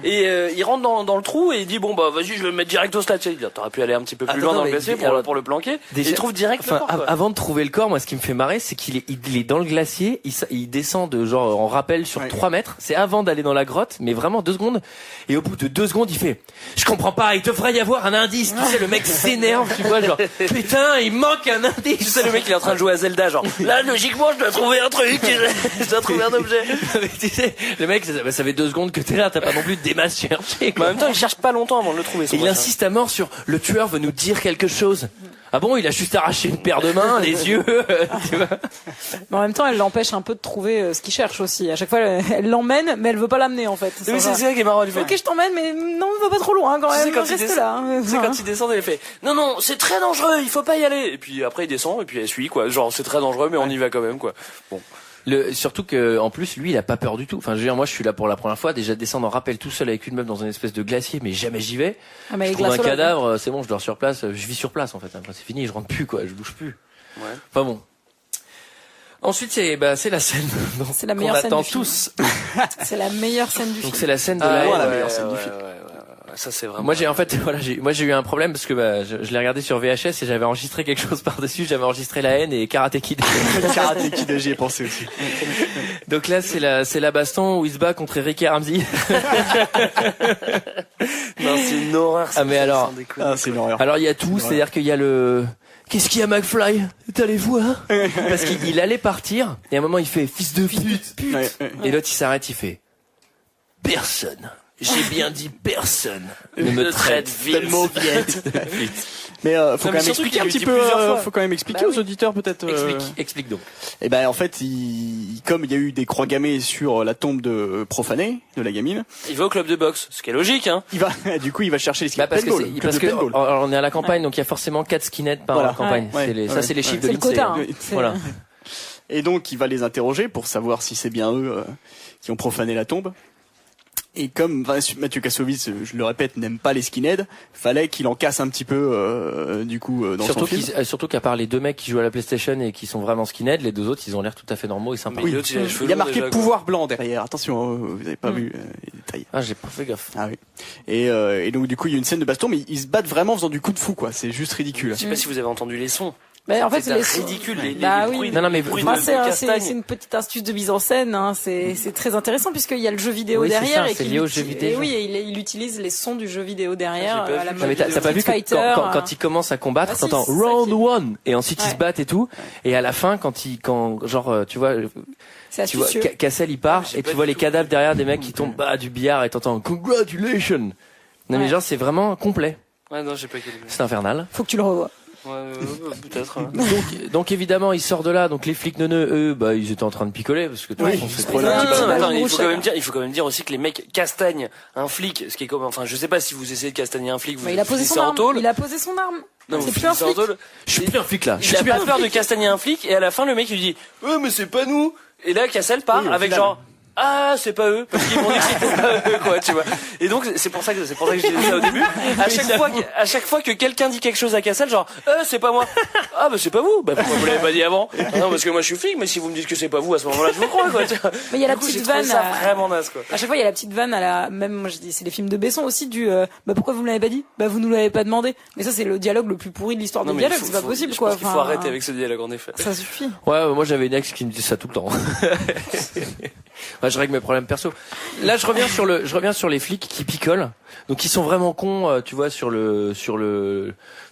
Et il rentre dans le trou et il dit bon bah vas-y, je vais me mettre directo là. Tu sais, t'aurais pu aller un petit peu plus loin dans le glacier pour le planquer. Déjà, et il trouve direct le corps. Quoi. Avant de trouver le corps, moi, ce qui me fait marrer, c'est qu'il est dans le glacier. Il descend de genre en rappel sur 3 mètres. C'est avant d'aller dans la grotte, mais vraiment 2 secondes. Et au bout de 2 secondes, il fait, je comprends pas, il te ferait y avoir un indice. Tu sais, le mec s'énerve, tu vois, genre, putain, il manque un indice. Tu sais, le mec, il est en train de jouer à Zelda, genre, là, logiquement, je dois trouver un truc, je dois trouver un objet. Mais tu sais, le mec, ça fait 2 secondes que t'es là, t'as pas non plus des masses cherchées, Mais quoi. en même temps, il cherche pas longtemps avant de le trouver. Et il insiste à mort sur, le tueur veut nous dire quelque chose. Ah bon, il a juste arraché une paire de mains, les yeux, tu vois. Mais en même temps, elle l'empêche un peu de trouver ce qu'il cherche aussi. À chaque fois, elle l'emmène, mais elle veut pas l'amener en fait. Oui, c'est ça qui est marrant. Ok, je t'emmène, mais non, va pas trop loin quand Tu sais, même. quand il Reste descend- là. Tu sais, quand il descend, il fait non, c'est très dangereux, il faut pas y aller. Et puis après, il descend, et puis elle suit, quoi. Genre, c'est très dangereux, mais on y va quand même, quoi. Bon. Surtout que, en plus, lui, il a pas peur du tout. Enfin, je veux dire, moi, je suis là pour la première fois. Déjà, descendre en rappel tout seul avec une meuf dans une espèce de glacier, mais jamais j'y vais. Ah, mais Je les trouve un glaçologues, cadavre, c'est bon, je dors sur place, je vis sur place, en fait. Après, c'est fini, je rentre plus, quoi, je bouge plus. Ouais. Enfin bon. Ensuite, c'est la scène C'est la qu'on meilleure scène attend du film. tous. C'est la meilleure scîne du Donc film. c'est la scène de Ah, la ouais, haine. la meilleure scène du film. Ça c'est vraiment. Moi j'ai eu un problème parce que je l'ai regardé sur VHS et j'avais enregistré quelque chose par-dessus, j'avais enregistré La Haine et Karate Kid. Karate Kid, j'y ai pensé aussi. Donc là c'est la baston où il se bat contre Eric et Ramsey. Non, c'est une horreur. Ah mais alors c'est une horreur. Alors il y a tout, c'est-à-dire qu'il y a le qu'est-ce qu'il y a McFly? T'allais voir? Parce qu'il allait partir et à un moment il fait fils de pute. Ouais. Et l'autre il s'arrête, il fait personne. J'ai bien dit personne ne me traite tellement vite. Mais faut quand même surtout expliquer qu'il un lui petit dit peu. plusieurs fois. Faut quand même expliquer aux auditeurs peut-être. Explique donc. Et ben en fait, comme il y a eu des croix gammées sur la tombe de profanée de la gamine, Il va au club de boxe, ce qui est logique, hein. il va chercher les skinheads. Parce que paintball. on est à la campagne, donc il y a forcément 4 skinheads par Voilà. campagne. Ouais. Ça c'est les chiffres de C'est le l'INSEE. quota. Hein. Voilà. Et donc il va les interroger pour savoir si c'est bien eux qui ont profané la tombe. Et comme Mathieu Kassovitz, je le répète, n'aime pas les skinheads, fallait qu'il en casse un petit peu dans son film. Surtout qu'à part les deux mecs qui jouent à la PlayStation et qui sont vraiment skinheads, les deux autres ils ont l'air tout à fait normaux et sympas. Mais l'autre, il a les cheveux Il y a longs marqué déjà, pouvoir blanc derrière. Attention, vous avez pas vu les détails. Ah j'ai pas fait gaffe. Ah oui. Et donc du coup il y a une scène de baston, mais ils se battent vraiment en faisant du coup de fou quoi. C'est juste ridicule. Je sais pas si vous avez entendu les sons. Mais en fait, C'est ridicule, les Bah bruits. oui. Non, mais bruits Enfin, de c'est castagne. une petite astuce de mise en scène, hein. C'est très intéressant puisqu'il y a le jeu vidéo Oui, c'est derrière ça, et c'est qu'il lié au jeu vidéo. et oui, et il utilise les sons du jeu vidéo derrière. Ah, j'ai pas à la vu. mode Mais t'as pas vu que Street Fighter, quand ils commencent à combattre, Ah, si, t'entends c'est ça round qui- one et ensuite ils Ouais. se battent et tout. Et à la fin, quand genre tu vois astucieux. Cassel il part j'ai et pas tu vois du les tout. cadavres derrière des mecs qui tombent du billard et t'entends congratulations. Non mais Ouais. genre c'est vraiment complet. Ouais, non, j'ai pas calculé. C'est infernal. Faut que tu le revoies. Ouais, peut-être. Hein. Donc évidemment il sort de là. Donc les flics neuneux eux ils étaient en train de picoler parce que de toute façon, c'est trop Ils ont là. un petit Non, ballon attends, il rouge faut quand même chacun. dire, il faut quand même dire aussi que les mecs castagnent un flic, ce qui est comme, enfin, je sais pas si vous essayez de castagner un flic, vous Mais il a posé finissez son en arme. tôle. Il a posé son arme. Non, vous C'est plus un finissez en flic. tôle. Je suis plus un flic là. Je Il suis a plus pas un peur flic. de castagner un flic et à la fin le mec il dit mais c'est pas nous. Et là Cassel part Oui, au avec final. genre ah c'est pas eux parce qu'ils m'ont dit que c'était pas eux quoi tu vois. Et donc c'est pour ça que je disais ça au début. À chaque fois que quelqu'un dit quelque chose à Cassel genre c'est pas moi. Ah bah c'est pas vous. Bah pourquoi vous l'avez pas dit avant? Non parce que moi je suis flic mais si vous me dites que c'est pas vous à ce moment-là je vous crois quoi. Tu vois. Mais il y a la Du coup, petite j'ai trouvé vanne. ça vraiment naze quoi. À chaque fois, il y a la petite vanne même moi je dis, c'est les films de Besson aussi bah pourquoi vous me l'avez pas dit? Bah vous nous l'avez pas demandé. Mais ça c'est le dialogue le plus pourri de l'histoire des mais dialogues, il c'est pas possible je quoi. pense qu'il faut Enfin, arrêter avec ce dialogue en effet. Ça suffit. Ouais, moi j'avais une ex qui me disait ça tout le temps. Ouais, je règle mes problèmes perso. Là, je reviens sur les flics qui picolent. Donc ils sont vraiment cons, tu vois, sur le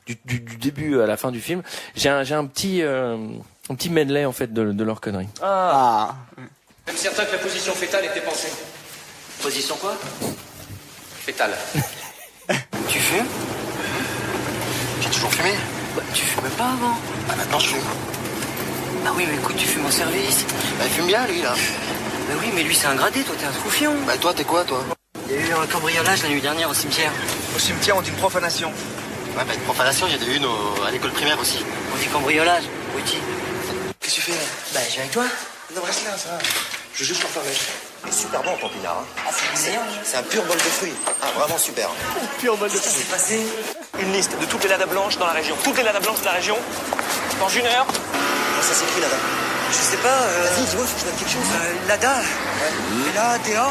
du début à la fin du film. J'ai un petit medley en fait de leurs conneries. Ah. Même certain que la position fétale était pensée. Position quoi? Fétale. Tu fumes J'ai toujours fumé. Bah, tu fumais pas avant? Bah maintenant je fume. Ah oui, mais écoute, tu fumes en service. Bah il fume bien lui là. Bah oui, mais lui c'est un gradé, toi t'es un troufion. Bah toi t'es quoi toi? Il y a eu un cambriolage la nuit dernière au cimetière. Au cimetière on dit une profanation. Ouais bah une profanation il y en a une à l'école primaire aussi. On dit cambriolage. Oui, dis. Qu'est-ce que tu fais là? Bah, je viens avec toi. Non reste là ça va. Je veux juste leur parler. C'est super bon ton pinard. Hein. Ah, c'est excellent. C'est un pur bol de fruits. Ah vraiment super. Pur bol de Ça s'est passé. Une liste de toutes les ladas blanches dans la région. Toutes les ladas blanches de la région. Dans une heure. Comment ça s'écrit là-bas? Je sais pas. Vas-y dis-moi faut que je note quelque chose. Lada. L-A-D-A.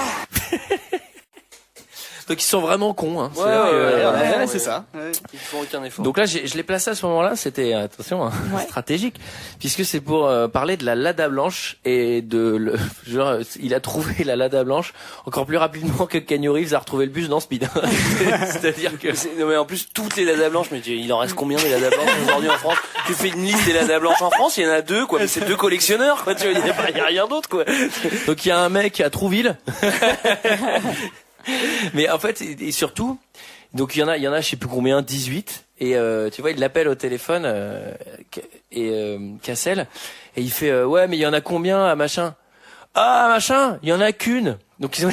Donc ils sont vraiment cons. Hein. Ouais, Ouais, c'est ça. Ils font aucun effort. Donc là, je l'ai placé à ce moment-là. C'était attention Ouais. stratégique, puisque c'est pour parler de la Lada blanche et genre il a trouvé la Lada blanche encore plus rapidement que Keanu Reeves a retrouvé le bus dans Speed. C'est-à-dire que Non mais en plus toutes les ladas blanches, mais il en reste combien des ladas blanches aujourd'hui en France? Tu fais une liste des ladas blanches en France, il y en a 2 quoi, mais c'est 2 collectionneurs quoi, tu vois, il y a rien d'autre quoi. donc il y a un mec à Trouville. Mais en fait et surtout donc il y en a je sais plus combien 18 et tu vois il l'appelle au téléphone Cassel et il fait ouais mais il y en a combien à machin? Ah machin, il y en a qu'une. Donc ils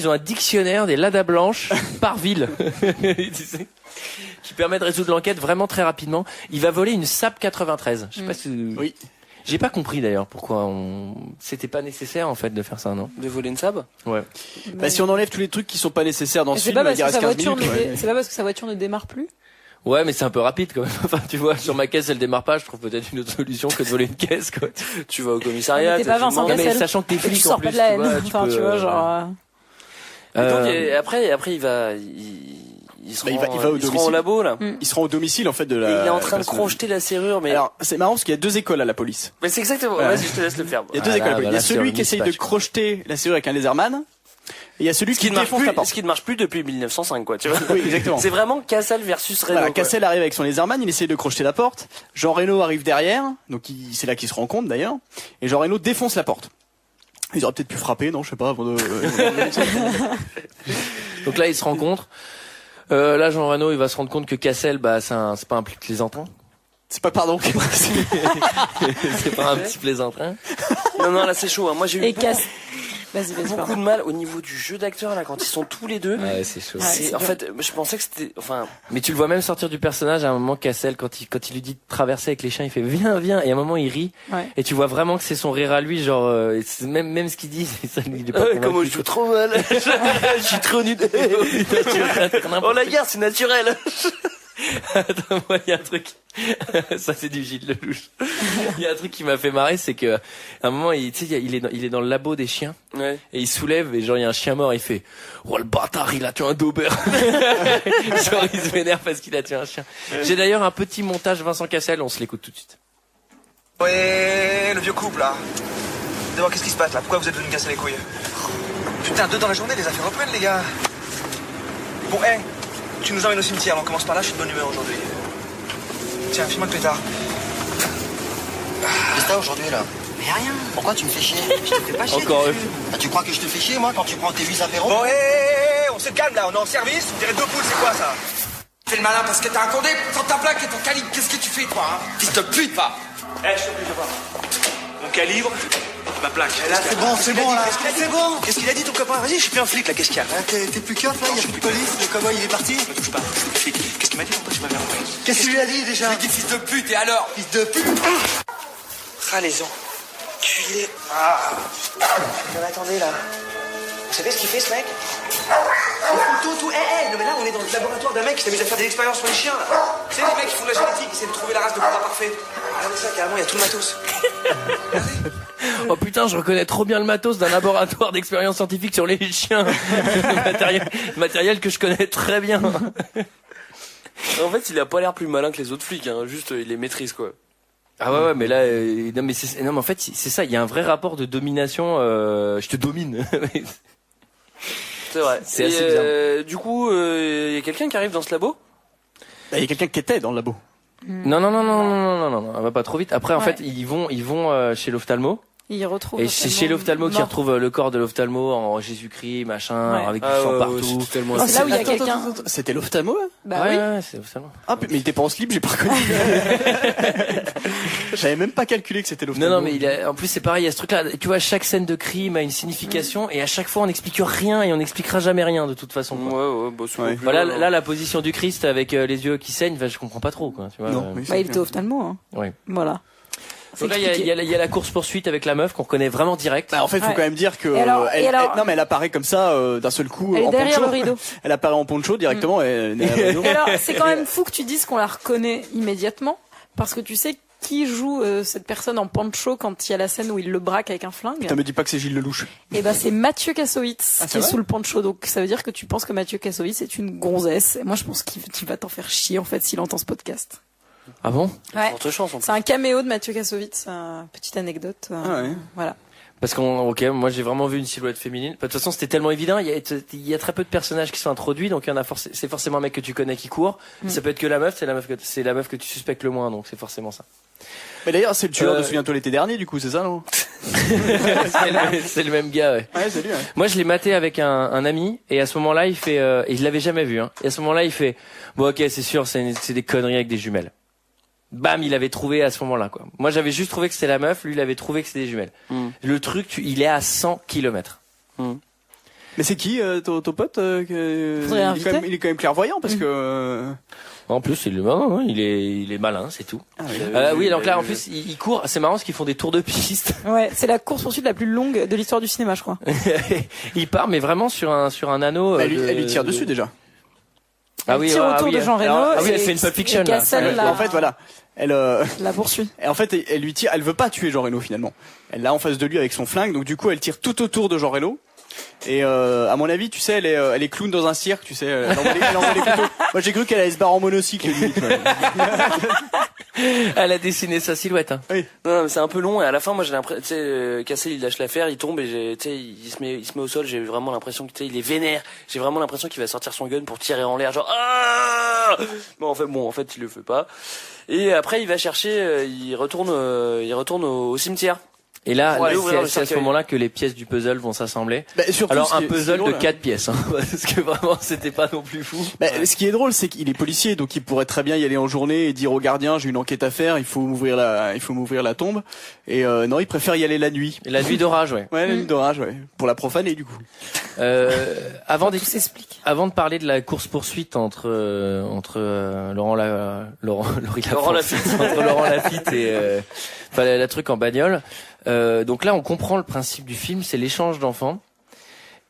ont un dictionnaire des ladas blanches par ville. Tu sais, qui permet de résoudre l'enquête vraiment très rapidement. Il va voler une Saab 93. Je sais pas si Oui. J'ai pas compris d'ailleurs pourquoi c'était pas nécessaire en fait de faire ça, non? De voler une Saab? Ouais. Bah si on enlève tous les trucs qui sont pas nécessaires dans Mais ce c'est film, pas parce il que reste sa 15 voiture minutes. Ouais. c'est pas parce que sa voiture ne démarre plus. Ouais, mais c'est un peu rapide quand même. Enfin, tu vois, sur ma caisse, elle démarre pas. Je trouve peut-être une autre solution que de voler une caisse, quoi. Tu vas au commissariat. Mais t'es pas Vincent Non, mais Cassel. sachant que t'es Et tu flic en sors plus, pas de la tu haine. vois, Enfin, tu vois, genre. Et donc, Euh, après, Ils seront, il va au ils seront domicile. au labo là. Ils seront au domicile en fait de Et la. il est en train de personne. crocheter la serrure, mais. Alors c'est marrant parce qu'il y a 2 écoles à la police. Mais c'est exactement. Voilà. Vas-y, je te laisse le faire. Il y a 2 écoles. Il y a celui qui essaye de crocheter la serrure avec un laserman. Et il y a celui Ce qui qui ne marche défonce plus, la porte. ce qui ne marche plus depuis 1905, quoi, tu vois. Oui, exactement. C'est vraiment Cassel versus Reno. Voilà, quoi. Cassel arrive avec son laserman, il essaye de crocheter la porte. Jean Reno arrive derrière, donc c'est là qu'ils se rencontrent d'ailleurs. Et Jean Reno défonce la porte. Ils auraient peut-être pu frapper, non, je sais pas, avant de... Donc là, ils se rencontrent. Là, Jean Reno, il va se rendre compte que Cassel, bah, c'est pas un plaisantin. C'est pas, pardon. C'est pas un petit plaisantin. Non, là c'est chaud. Hein. Moi j'ai eu Et beaucoup, Vas-y, beaucoup pardon. de mal au niveau du jeu d'acteur là quand ils sont tous les deux. Ouais, c'est chaud. C'est, en fait, je pensais que c'était, enfin, Mais tu le vois même sortir du personnage à un moment, Cassel, quand il lui dit de traverser avec les chiens, il fait viens, et à un moment il rit. Ouais. Et tu vois vraiment que c'est son rire à lui, genre, c'est même ce qu'il dit, ça lui il est pas comment convaincu, je joue trop mal. Je suis trop nul. Oh la guerre, c'est naturel. Attends, moi, il y a un truc. Ça, c'est du Gilles Lelouch. Il y a un truc qui m'a fait marrer, c'est que, à un moment, il est dans le labo des chiens. Ouais. Et il soulève, et genre, il y a un chien mort, il fait, oh, le bâtard, il a tué un dauber. Genre, il se vénère parce qu'il a tué un chien. J'ai d'ailleurs un petit montage Vincent Cassel, on se l'écoute tout de suite. Ouais, le vieux couple là. D'abord, qu'est-ce qui se passe là? Pourquoi vous êtes venus me casser les couilles? Putain, 2 dans la journée, les affaires reprennent, les gars. Bon, tu nous emmènes au cimetière, on commence par là, je suis de bonne humeur aujourd'hui. Tiens, file-moi le pétard. Qu'est-ce que t'as aujourd'hui là? Mais rien. Pourquoi tu me fais chier? Je te fais pas chier. Encore eux. Bah, tu crois que je te fais chier moi quand tu prends tes 8 apéros? Bon, on se calme là, on est en service, on dirait 2 poules, c'est quoi ça? Fais le malin parce que t'as un condé, prends ta plaque et ton calibre, qu'est-ce que tu fais toi, hein? Fils de pute, va! Je t'oblige de voir. Mon calibre, ma plaque. Là, c'est bon là. C'est bon. Qu'est-ce qu'il a dit ton copain? Vas-y, je suis plus un flic là, qu'est-ce qu'il y a? T'es plus keuf là, y'a plus de police, le cowboy il est parti. Ne touche pas, je suis plus flic. Qu'est-ce qu'il m'a dit pourquoi tu m'avais renvoyé? Qu'est-ce que tu lui as dit déjà? Je lui dis fils de pute, et alors? Fils de pute. Ah, les enculés. Ah. Non, mais attendez là. Vous savez ce qu'il fait ce mec? Tout. Non mais là on est dans le laboratoire d'un mec qui s'amuse à faire des expériences sur les chiens là. Tu sais les mecs qui font de la génétique, qui essaient de trouver la race de combat parfait. Regardez ça, carrément, il y a tout le matos. Oh putain, je reconnais trop bien le matos d'un laboratoire d'expérience scientifique sur les chiens. matériel que je connais très bien. En fait, il a pas l'air plus malin que les autres flics. Hein. Juste, il les maîtrise quoi. Ah ouais, mais là, non mais en fait c'est ça, il y a un vrai rapport de domination. Je te domine. C'est vrai. C'est assez bizarre. Du coup, il y a quelqu'un qui arrive dans ce labo. Bah, il y a quelqu'un qui était dans le labo. Non, on va pas trop vite. Après, en fait, ils vont chez l'ophtalmo. Il retrouve. Et c'est chez l'ophtalmo qui retrouve le corps de l'ophtalmo en Jésus-Christ, machin, Ouais. avec du sang partout. C'est là où il y a quelqu'un. C'était l'ophtalmo là? Bah oui. Ouais, c'est l'ophtalmo. Ah, mais il était pas en slip, j'ai pas reconnu. J'avais même pas calculé que c'était l'ophtalmo. Non, mais en plus c'est pareil, il y a ce truc-là. Tu vois, chaque scène de crime a une signification et à chaque fois on n'explique rien et on n'expliquera jamais rien de toute façon. Quoi. Ouais, bah c'est Ouais. Voilà, là, la position du Christ avec les yeux qui saignent, je comprends pas trop, quoi. Tu vois. Non, mais Bah, il était ophtalmo, hein. Ouais. Voilà. Donc là, il y a la course poursuite avec la meuf qu'on connaît vraiment direct. Bah, en fait, faut Ouais. quand même dire que Et alors- non, mais elle apparaît comme ça d'un seul coup Elle est en derrière poncho. le rideau. Elle apparaît en poncho directement. Et derrière le rideau. Et alors, c'est quand même fou que tu dises qu'on la reconnaît immédiatement, parce que tu sais qui joue cette personne en poncho quand il y a la scène où il le braque avec un flingue. Putain, me dis pas que c'est Gilles Lelouch. Et ben c'est Mathieu Kassovitz Ah, qui c'est est vrai sous le poncho, donc ça veut dire que tu penses que Mathieu Kassovitz est une gonzesse. Et moi, je pense qu'il va t'en faire chier en fait s'il entend ce podcast. Ah bon? Ouais. Forte chance. En C'est un caméo de Mathieu Kassovitz, petite anecdote. Ah ouais. Voilà. Parce moi j'ai vraiment vu une silhouette féminine. De toute façon, c'était tellement évident. Il y a très peu de personnages qui sont introduits, donc il y en a c'est forcément un mec que tu connais qui court. Ça peut être que la meuf, c'est la meuf que tu suspectes le moins, donc c'est forcément ça. Mais d'ailleurs, c'est le tueur de Souviens-toi l'été dernier, du coup, c'est ça, non? c'est le même gars. Ouais. Ouais, c'est lui. Ouais. Moi, je l'ai maté avec un ami, et à ce moment-là, il fait, et je l'avais jamais vu. Hein. Et à ce moment-là, il fait, bon, ok, c'est sûr, c'est des conneries avec des jumelles. Bam, il avait trouvé à ce moment-là, quoi. Moi, j'avais juste trouvé que c'était la meuf, lui, il avait trouvé que c'était des jumelles. Le truc, il est à 100 km. Mais c'est qui ton pote Faudrait inviter. il est quand même clairvoyant parce que. En plus, il est malin, c'est tout. Ah, Oui, donc là, en plus, il court. C'est marrant parce qu'ils font des tours de piste. Ouais, c'est la course poursuite la plus longue de l'histoire du cinéma, je crois. Il part, mais vraiment sur un anneau. Elle lui tire dessus déjà. Ah oui, tire autour de Jean Reno. Ah oui, et- elle fait une Pulp Fiction. et Cassel, là. là, En fait, voilà. Elle. la poursuit. Et en fait, elle lui tire. Elle veut pas tuer Jean Reno finalement. Elle l'a en face de lui avec son flingue. Donc du coup, elle tire tout autour de Jean Reno. Et à mon avis, tu sais, elle est clown dans un cirque, tu sais. Elle envoie les couteaux. Moi, j'ai cru qu'elle allait se barrer en monocycle. Limite, ouais. Elle a dessiné sa silhouette. Hein. Oui. Non, mais c'est un peu long et à la fin, moi j'ai l'impression, tu sais, Cassel il lâche l'affaire, il tombe et tu sais, il se met au sol. J'ai vraiment l'impression que tu sais, il est vénère. J'ai vraiment l'impression qu'il va sortir son gun pour tirer en l'air, genre ah. Bon, en fait, il le fait pas. Et après, il va chercher, il retourne au cimetière. Et là, Ouais, c'est à ce moment-là que les pièces du puzzle vont s'assembler. Surtout, alors un puzzle de 4 pièces, hein, parce que vraiment c'était pas non plus fou. Ce qui est drôle, c'est qu'il est policier, donc il pourrait très bien y aller en journée et dire au gardien j'ai une enquête à faire, il faut m'ouvrir la tombe. Et non, il préfère y aller la nuit. Et la nuit d'orage, ouais. Ouais, la nuit d'orage, ouais. Pour la profaner du coup. Avant Avant de parler de la course poursuite entre Laurent Lafitte entre Laurent Lafitte et la truc en bagnole. Donc là, on comprend le principe du film, c'est l'échange d'enfants.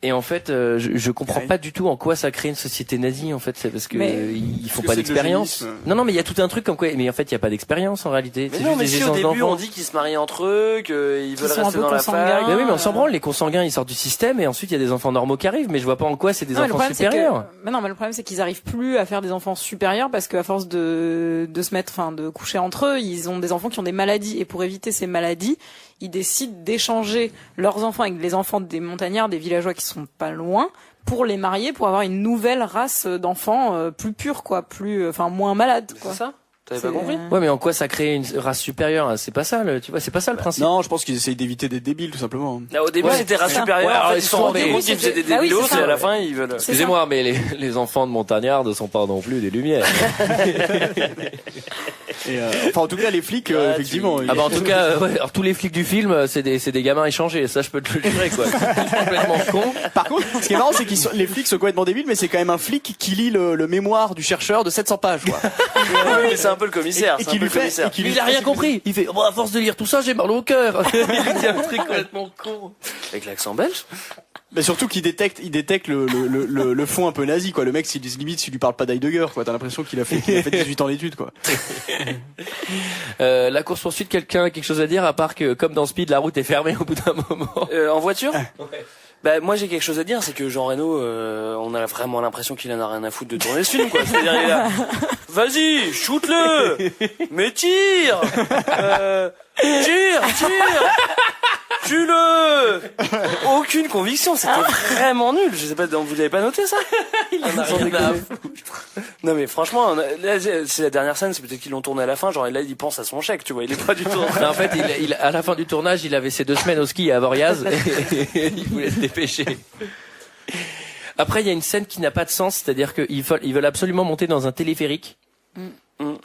Et en fait, je comprends pas du tout en quoi ça crée une société nazie. En fait, c'est parce que ils font pas d'expérience. Non, mais il y a tout un truc comme quoi. Mais en fait, il y a pas d'expérience en réalité. Mais c'est non, juste mais des si au échanges début d'enfants. on dit qu'ils se marient entre eux, qu'ils veulent sont rester un peu dans la consanguins. faille. Mais oui, mais on s'en branle. Les consanguins, ils sortent du système et ensuite il y a des enfants normaux qui arrivent. Mais je vois pas en quoi c'est des enfants supérieurs. Mais le problème c'est qu'ils arrivent plus à faire des enfants supérieurs parce qu'à force de coucher entre eux, ils ont des enfants qui ont des maladies et pour éviter ces maladies, ils décident d'échanger leurs enfants avec les enfants des montagnards, des villageois qui sont pas loin, pour les marier, pour avoir une nouvelle race d'enfants plus pure, quoi, moins malades, quoi. C'est ça? T'avais pas compris? Ouais, mais en quoi ça crée une race supérieure? C'est pas ça, tu vois, c'est pas ça le principe. Non, je pense qu'ils essayent d'éviter d'être débiles, tout simplement. Là, au début, c'était race supérieure. Ouais, en fait, ils ils se sont rendus compte qu'ils faisaient des débilos et à la fin, ils veulent. Excusez-moi, mais les enfants de montagnards ne sont pas non plus des lumières. Et en tout cas, les flics, effectivement. En tout cas, alors, tous les flics du film, c'est des gamins échangés. Ça, je peux te le jurer, quoi. Complètement con. Par contre, ce qui est marrant, c'est que les flics sont complètement débiles, mais c'est quand même un flic qui lit le mémoire du chercheur de 700 pages, quoi. Mais c'est un peu le commissaire. Et qui lui fait, Il a rien compris. Il fait, à force de lire tout ça, j'ai mal au cœur. Il dit un truc complètement con. Avec l'accent belge? Mais surtout qu'il détecte le fond un peu nazi, quoi. Le mec, limite, s'il lui parle pas d'Heidegger, quoi. T'as l'impression qu'il a fait 18 ans d'études, quoi. La course poursuite, quelqu'un a quelque chose à dire, à part que, comme dans Speed, la route est fermée au bout d'un moment. En voiture? Ouais. Bah, moi, j'ai quelque chose à dire, c'est que Jean Reno, on a vraiment l'impression qu'il en a rien à foutre de tourner ce film, quoi. C'est-à-dire, il est là, vas-y, shoot-le! Mais tire! Tue-le! Aucune conviction, c'était vraiment nul. Je sais pas, vous avez pas noté ça? Non mais franchement, là, c'est la dernière scène, c'est peut-être qu'ils l'ont tourné à la fin, genre là il pense à son chèque, tu vois, il est pas du tout. Non, en fait, à la fin du tournage, il avait ses 2 semaines au ski à Avoriaz et il voulait se dépêcher. Après, il y a une scène qui n'a pas de sens, c'est-à-dire qu'ils veulent absolument monter dans un téléphérique.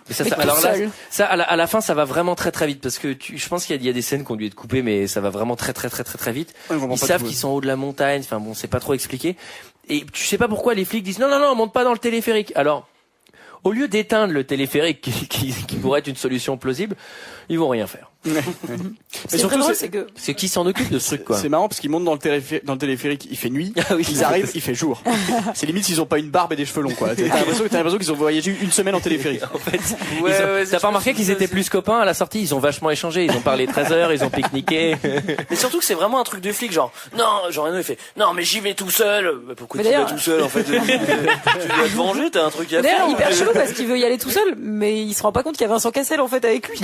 Mais alors là, à la fin, ça va vraiment très très vite parce que je pense qu'il y a des scènes qui ont dû être coupées, mais ça va vraiment très très très très très vite. Ils savent qu'ils sont en haut de la montagne. Enfin bon, c'est pas trop expliqué. Et tu sais pas pourquoi les flics disent non, on monte pas dans le téléphérique. Alors, au lieu d'éteindre le téléphérique, qui pourrait être une solution plausible, ils vont rien faire. Mais surtout, c'est qui s'en occupe de ce truc, quoi. C'est marrant parce qu'ils montent dans le téléphérique, il fait nuit. Ah oui, ils arrivent, il fait jour. C'est limite s'ils ont pas une barbe et des cheveux longs, quoi. T'as l'impression qu'ils ont voyagé une semaine en téléphérique. En fait, t'as pas remarqué qu'ils étaient plus copains à la sortie? Ils ont vachement échangé. Ils ont parlé 13 heures, ils ont pique-niqué. Mais surtout que c'est vraiment un truc de flic, genre, non, Jean Reno il fait, non, mais j'y vais tout seul. Bah, pourquoi tu vas tout seul, en fait? Tu dois te venger, t'as un truc à faire. D'ailleurs, hyper chelou parce qu'il veut y aller tout seul, mais il se rend pas compte qu'il y a Vincent Cassel, en fait, avec lui.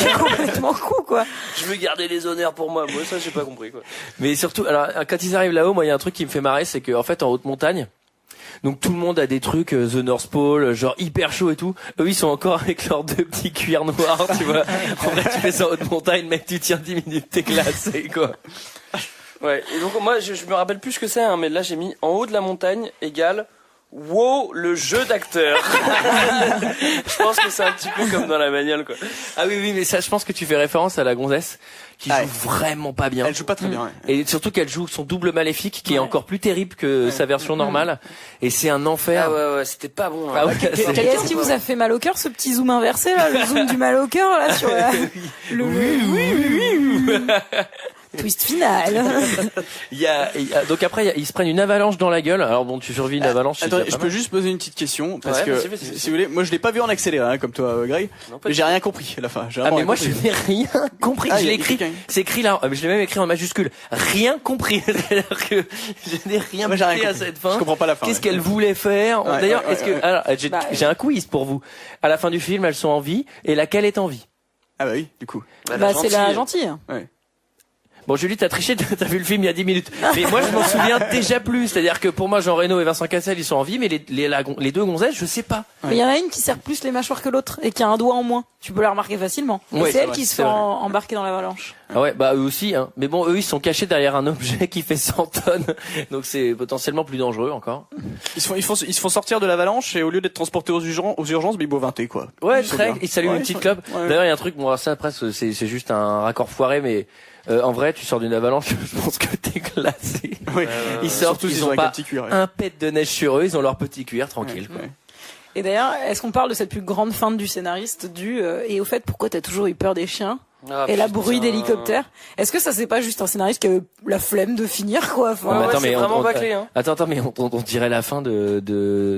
C'est complètement con, quoi. Je veux garder les honneurs pour moi. Moi, ça, j'ai pas compris, quoi. Mais surtout, alors, quand ils arrivent là-haut, moi, il y a un truc qui me fait marrer, c'est qu'en fait, en haute montagne, donc tout le monde a des trucs, The North Pole, genre hyper chaud et tout. Eux, ils sont encore avec leurs 2 petits cuirs noirs, tu vois. En vrai, tu fais ça en haute montagne, mec, tu tiens 10 minutes, t'es classé, quoi. Ouais. Et donc, moi, je me rappelle plus ce que c'est, hein, mais là, j'ai mis en haut de la montagne égale wow, le jeu d'acteur. Je pense que c'est un petit peu comme dans la bagnole, quoi. Ah oui, mais ça, je pense que tu fais référence à la gonzesse qui joue vraiment pas bien. Elle joue pas très bien, ouais. Et surtout qu'elle joue son double maléfique qui est encore plus terrible que sa version normale. Et c'est un enfer. Ah ouais, c'était pas bon. Ah ouais, Qu'est-ce qui vous a fait mal au cœur, ce petit zoom inversé, là, le zoom du mal au cœur, là, sur la... Oui. Twist final. Donc après, ils se prennent une avalanche dans la gueule. Alors bon, tu survis une avalanche. Attends, c'est déjà je pas peux mal. juste poser une petite question parce Ouais, que vas-y. si vous voulez, moi je l'ai pas vu en accéléré comme toi, Greg, Non, pas mais du j'ai tout. rien compris à la fin. J'ai Ah vraiment mais moi rien je compris. n'ai rien compris. Ah, Je il y a l'ai écrit. quelqu'un. C'est écrit là. Je l'ai même écrit en majuscule. Rien compris. C'est-à-dire que je n'ai rien Moi, j'ai rien compris à compris. cette fin. Je comprends pas la fin. Qu'est-ce ouais. qu'elle voulait faire Ouais, D'ailleurs, ouais, est-ce que ouais. alors Bah, j'ai un quiz pour vous. À la fin du film, elles sont en vie et laquelle est en vie? Ah bah oui, du coup. Bah, c'est la gentille. Bon, Julie, t'as triché, t'as vu le film il y a 10 minutes. Mais moi, je m'en souviens déjà plus. C'est-à-dire que pour moi, Jean Reno et Vincent Cassel, ils sont en vie, mais les deux gonzesses, je sais pas. Mais il y en a une qui serre plus les mâchoires que l'autre et qui a un doigt en moins. Tu peux la remarquer facilement. Et Ouais, c'est elle vrai, qui se c'est fait vrai. embarquer dans l'avalanche. Ah ouais, bah eux aussi, hein. Mais bon, eux, ils sont cachés derrière un objet qui fait 100 tonnes. Donc c'est potentiellement plus dangereux encore. Ils se font sortir de l'avalanche et au lieu d'être transportés aux urgences, mais ils boivent un thé quoi. Ouais, Ils sont très, bien. ils s'allument Ouais, une petite ils clope. sont- ouais. D'ailleurs, il y a un truc, bon, ça après, c'est juste un raccord foiré, mais en vrai, tu sors d'une avalanche, je pense que t'es glacé. Oui. Ils sortent, Surtout ils s'ils ont ont avec un pas petit cuir. ouais. un pet de neige sur eux, ils ont leur petit cuir tranquille. quoi. Ouais. Et d'ailleurs, est-ce qu'on parle de cette plus grande feinte du scénariste et au fait, pourquoi t'as toujours eu peur des chiens et la bruit d'hélicoptère? Est-ce que ça c'est pas juste un scénariste qui a eu la flemme de finir quoi? Enfin, Ouais, mais ouais, attends, c'est mais vraiment bâclé, hein. Attends, mais on dirait la fin de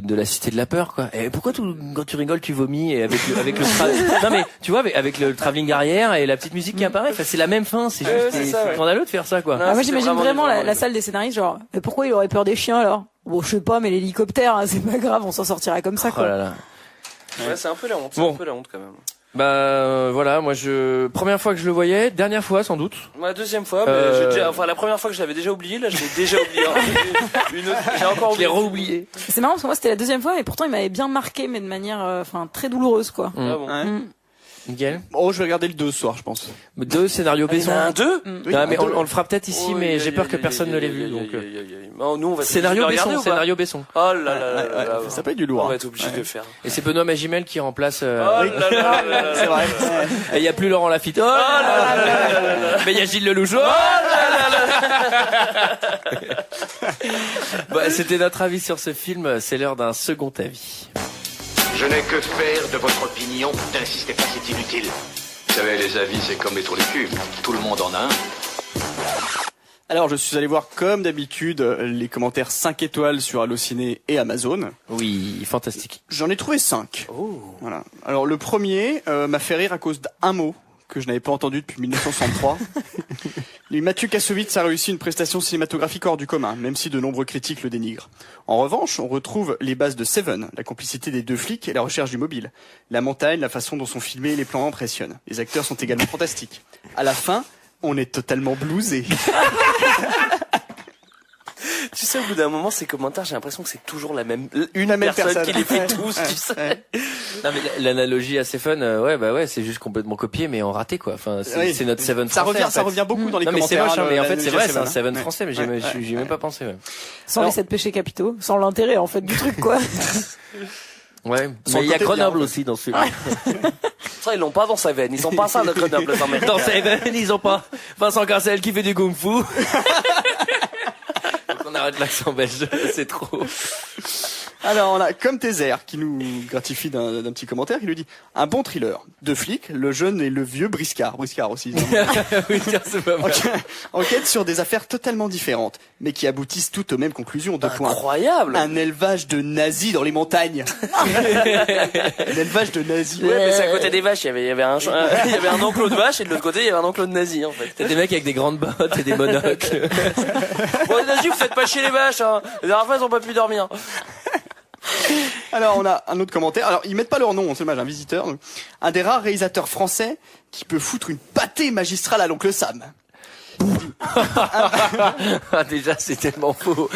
la Cité de la Peur, quoi. Et pourquoi quand tu rigoles, tu vomis et avec le non mais tu vois, avec le travelling arrière et la petite musique qui apparaît, enfin, c'est la même fin. C'est Ouais, juste c'est ça, ouais. scandaleux de faire ça, quoi. Non, moi c'était j'imagine vraiment nul, la salle des scénaristes genre, mais pourquoi il aurait peur des chiens alors? Bon, je sais pas, mais l'hélicoptère, hein, c'est pas grave, on s'en sortira comme ça Oh quoi. là là. Ouais, c'est un peu la honte. Bon. C'est un peu la honte quand même. Bah voilà, moi première fois que je le voyais, dernière fois sans doute. Ouais, deuxième fois, mais la première fois que je l'avais déjà oublié, là je l'ai déjà oublié. Une autre, j'ai encore Je l'ai oublié. re-oublié. C'est marrant parce que moi c'était la deuxième fois et pourtant il m'avait bien marqué mais de manière très douloureuse quoi. Ah bon. Ouais. Nickel. Oh, je vais regarder le 2 ce soir, je pense. 2 scénarios Il y en Besson. a un 2? Oui, Ah, mais un deux. on le fera peut-être ici, mais j'ai peur que personne ne l'ait vu. Donc Nous on va scénario regarder Besson, ou pas? scénario Besson. Oh là là là Ouais, là. ça peut être du On lourd. va hein. être obligé de le faire. Et c'est Benoît Magimel qui remplace. Oh là là là là C'est là. vrai. Et il y a plus Laurent Lafitte. Oh là là là là là. Mais il y a Gilles Lelouch. Oh là là là. Bah, c'était notre avis sur ce film. C'est l'heure d'un second avis. Je n'ai que faire de votre opinion. N'insistez pas, c'est inutile. Vous savez, les avis, c'est comme les trous du cul. Tout le monde en a un. Alors, je suis allé voir comme d'habitude les commentaires 5 étoiles sur Allociné et Amazon. Oui, fantastique. J'en ai trouvé 5. Oh. Voilà. Alors, le premier m'a fait rire à cause d'un mot que je n'avais pas entendu depuis 1963. Mathieu Kassovitz a réussi une prestation cinématographique hors du commun, même si de nombreux critiques le dénigrent. En revanche, on retrouve les bases de Seven, la complicité des deux flics et la recherche du mobile. La montagne, la façon dont sont filmés les plans impressionnent. Les acteurs sont également fantastiques. À la fin, on est totalement bluesé. Tu sais, au bout d'un moment, ces commentaires, j'ai l'impression que c'est toujours la même même personne qui les fait Ouais. tous, tu sais. Ouais. Non mais l'analogie assez fun, ouais, c'est juste complètement copié mais en raté quoi. Enfin, Oui. c'est notre Seven Ça français. revient, en fait. ça revient beaucoup dans les Non mais c'est commentaires. moche, hein, mais en le- fait la c'est vrai, c'est un Seven, Seven hein. français, mais j'y ai même pas pensé. Ouais. Sans Alors- les 7 péchés capitaux, sans l'intérêt en fait du truc quoi. Ouais. Sans Mais il y a côté bien, Grenoble en fait. aussi dans ce film. Ça, ils l'ont pas dans sa veine. Ils ont pas ça de Grenoble, ça, mais Dans Seven, ils ont pas Vincent Cassel qui fait du kung fu. On arrête l'accent belge, c'est trop. Alors, on a comme Tézer qui nous gratifie d'un petit commentaire, qui nous dit un bon thriller. Deux flics, le jeune et le vieux Briscard aussi. Oui, tiens, c'est pas mal. Enquête sur des affaires totalement différentes, mais qui aboutissent toutes aux mêmes conclusions. Deux points. incroyable. Un élevage de nazis dans les montagnes. Un élevage de nazis. Ouais, mais c'est à côté des vaches. Il y avait un enclos de vaches et de l'autre côté, il y avait un enclos de nazis, en fait. T'as des mecs avec des grandes bottes et des monocles. Bon, les nazis, vous faites pas chier les vaches, hein. Les dernières fois, ils ont pas pu dormir. Alors, on a un autre commentaire. Alors, ils mettent pas leur nom, c'est dommage, un visiteur. Donc, un des rares réalisateurs français qui peut foutre une pâtée magistrale à l'oncle Sam. Ah, déjà, c'est tellement faux.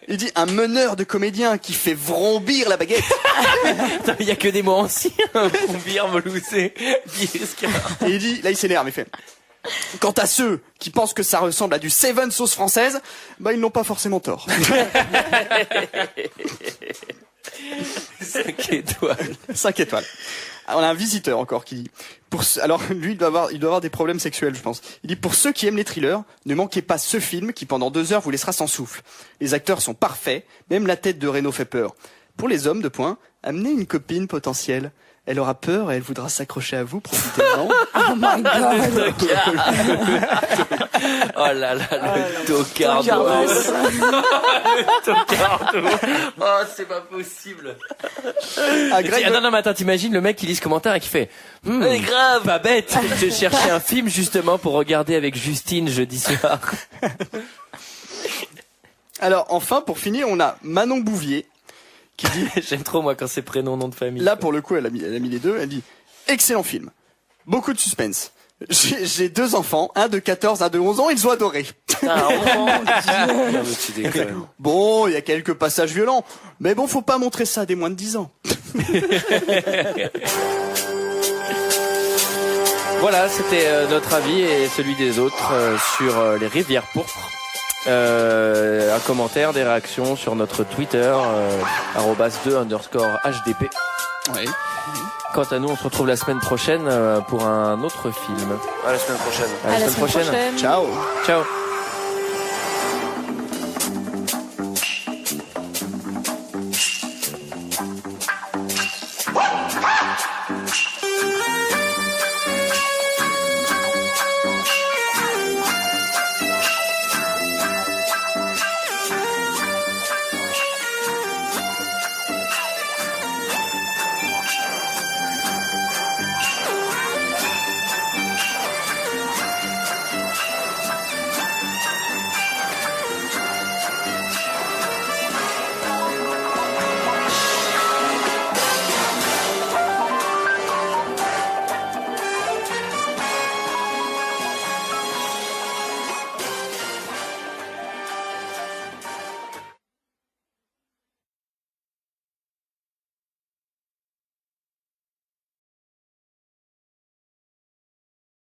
Il dit un meneur de comédien qui fait vrombir la baguette. Putain, il y a que des mots anciens. Bombir, Molousset, Briscard. Et il dit, là il s'énerve, il fait. Quant à ceux qui pensent que ça ressemble à du Seven sauce française, bah ils n'ont pas forcément tort. 5 étoiles. 5 étoiles. Alors, on a un visiteur encore qui dit, alors lui il doit avoir des problèmes sexuels je pense. Il dit pour ceux qui aiment les thrillers, ne manquez pas ce film qui pendant 2 heures vous laissera sans souffle. Les acteurs sont parfaits, même la tête de Reno fait peur. Pour les hommes, amenez une copine potentielle. Elle aura peur et elle voudra s'accrocher à vous, profitez-en. Oh my god. Oh là là, le tocardo. Le tocardo. Oh, c'est pas possible. Ah, Greg, Ah non, mais attends, t'imagines le mec qui lit ce commentaire et qui fait grave, pas bête. Je cherchais un film justement pour regarder avec Justine jeudi soir. Alors, enfin, pour finir, on a Manon Bouvier qui dit... J'aime trop, moi, quand c'est prénom, nom de famille. Là, pour le coup, elle a mis les deux. Elle dit « Excellent film. Beaucoup de suspense. J'ai 2 enfants, un de 14, un de 11 ans, ils ont adoré. Bon, il y a quelques passages violents, mais bon, faut pas montrer ça à des moins de 10 ans. » Voilà, c'était notre avis et celui des autres sur les rivières pourpres. Un commentaire, des réactions sur notre Twitter @2_HDP. Oui. Quant à nous, on se retrouve la semaine prochaine pour un autre film. À la semaine prochaine. À la semaine prochaine. Ciao. Ciao.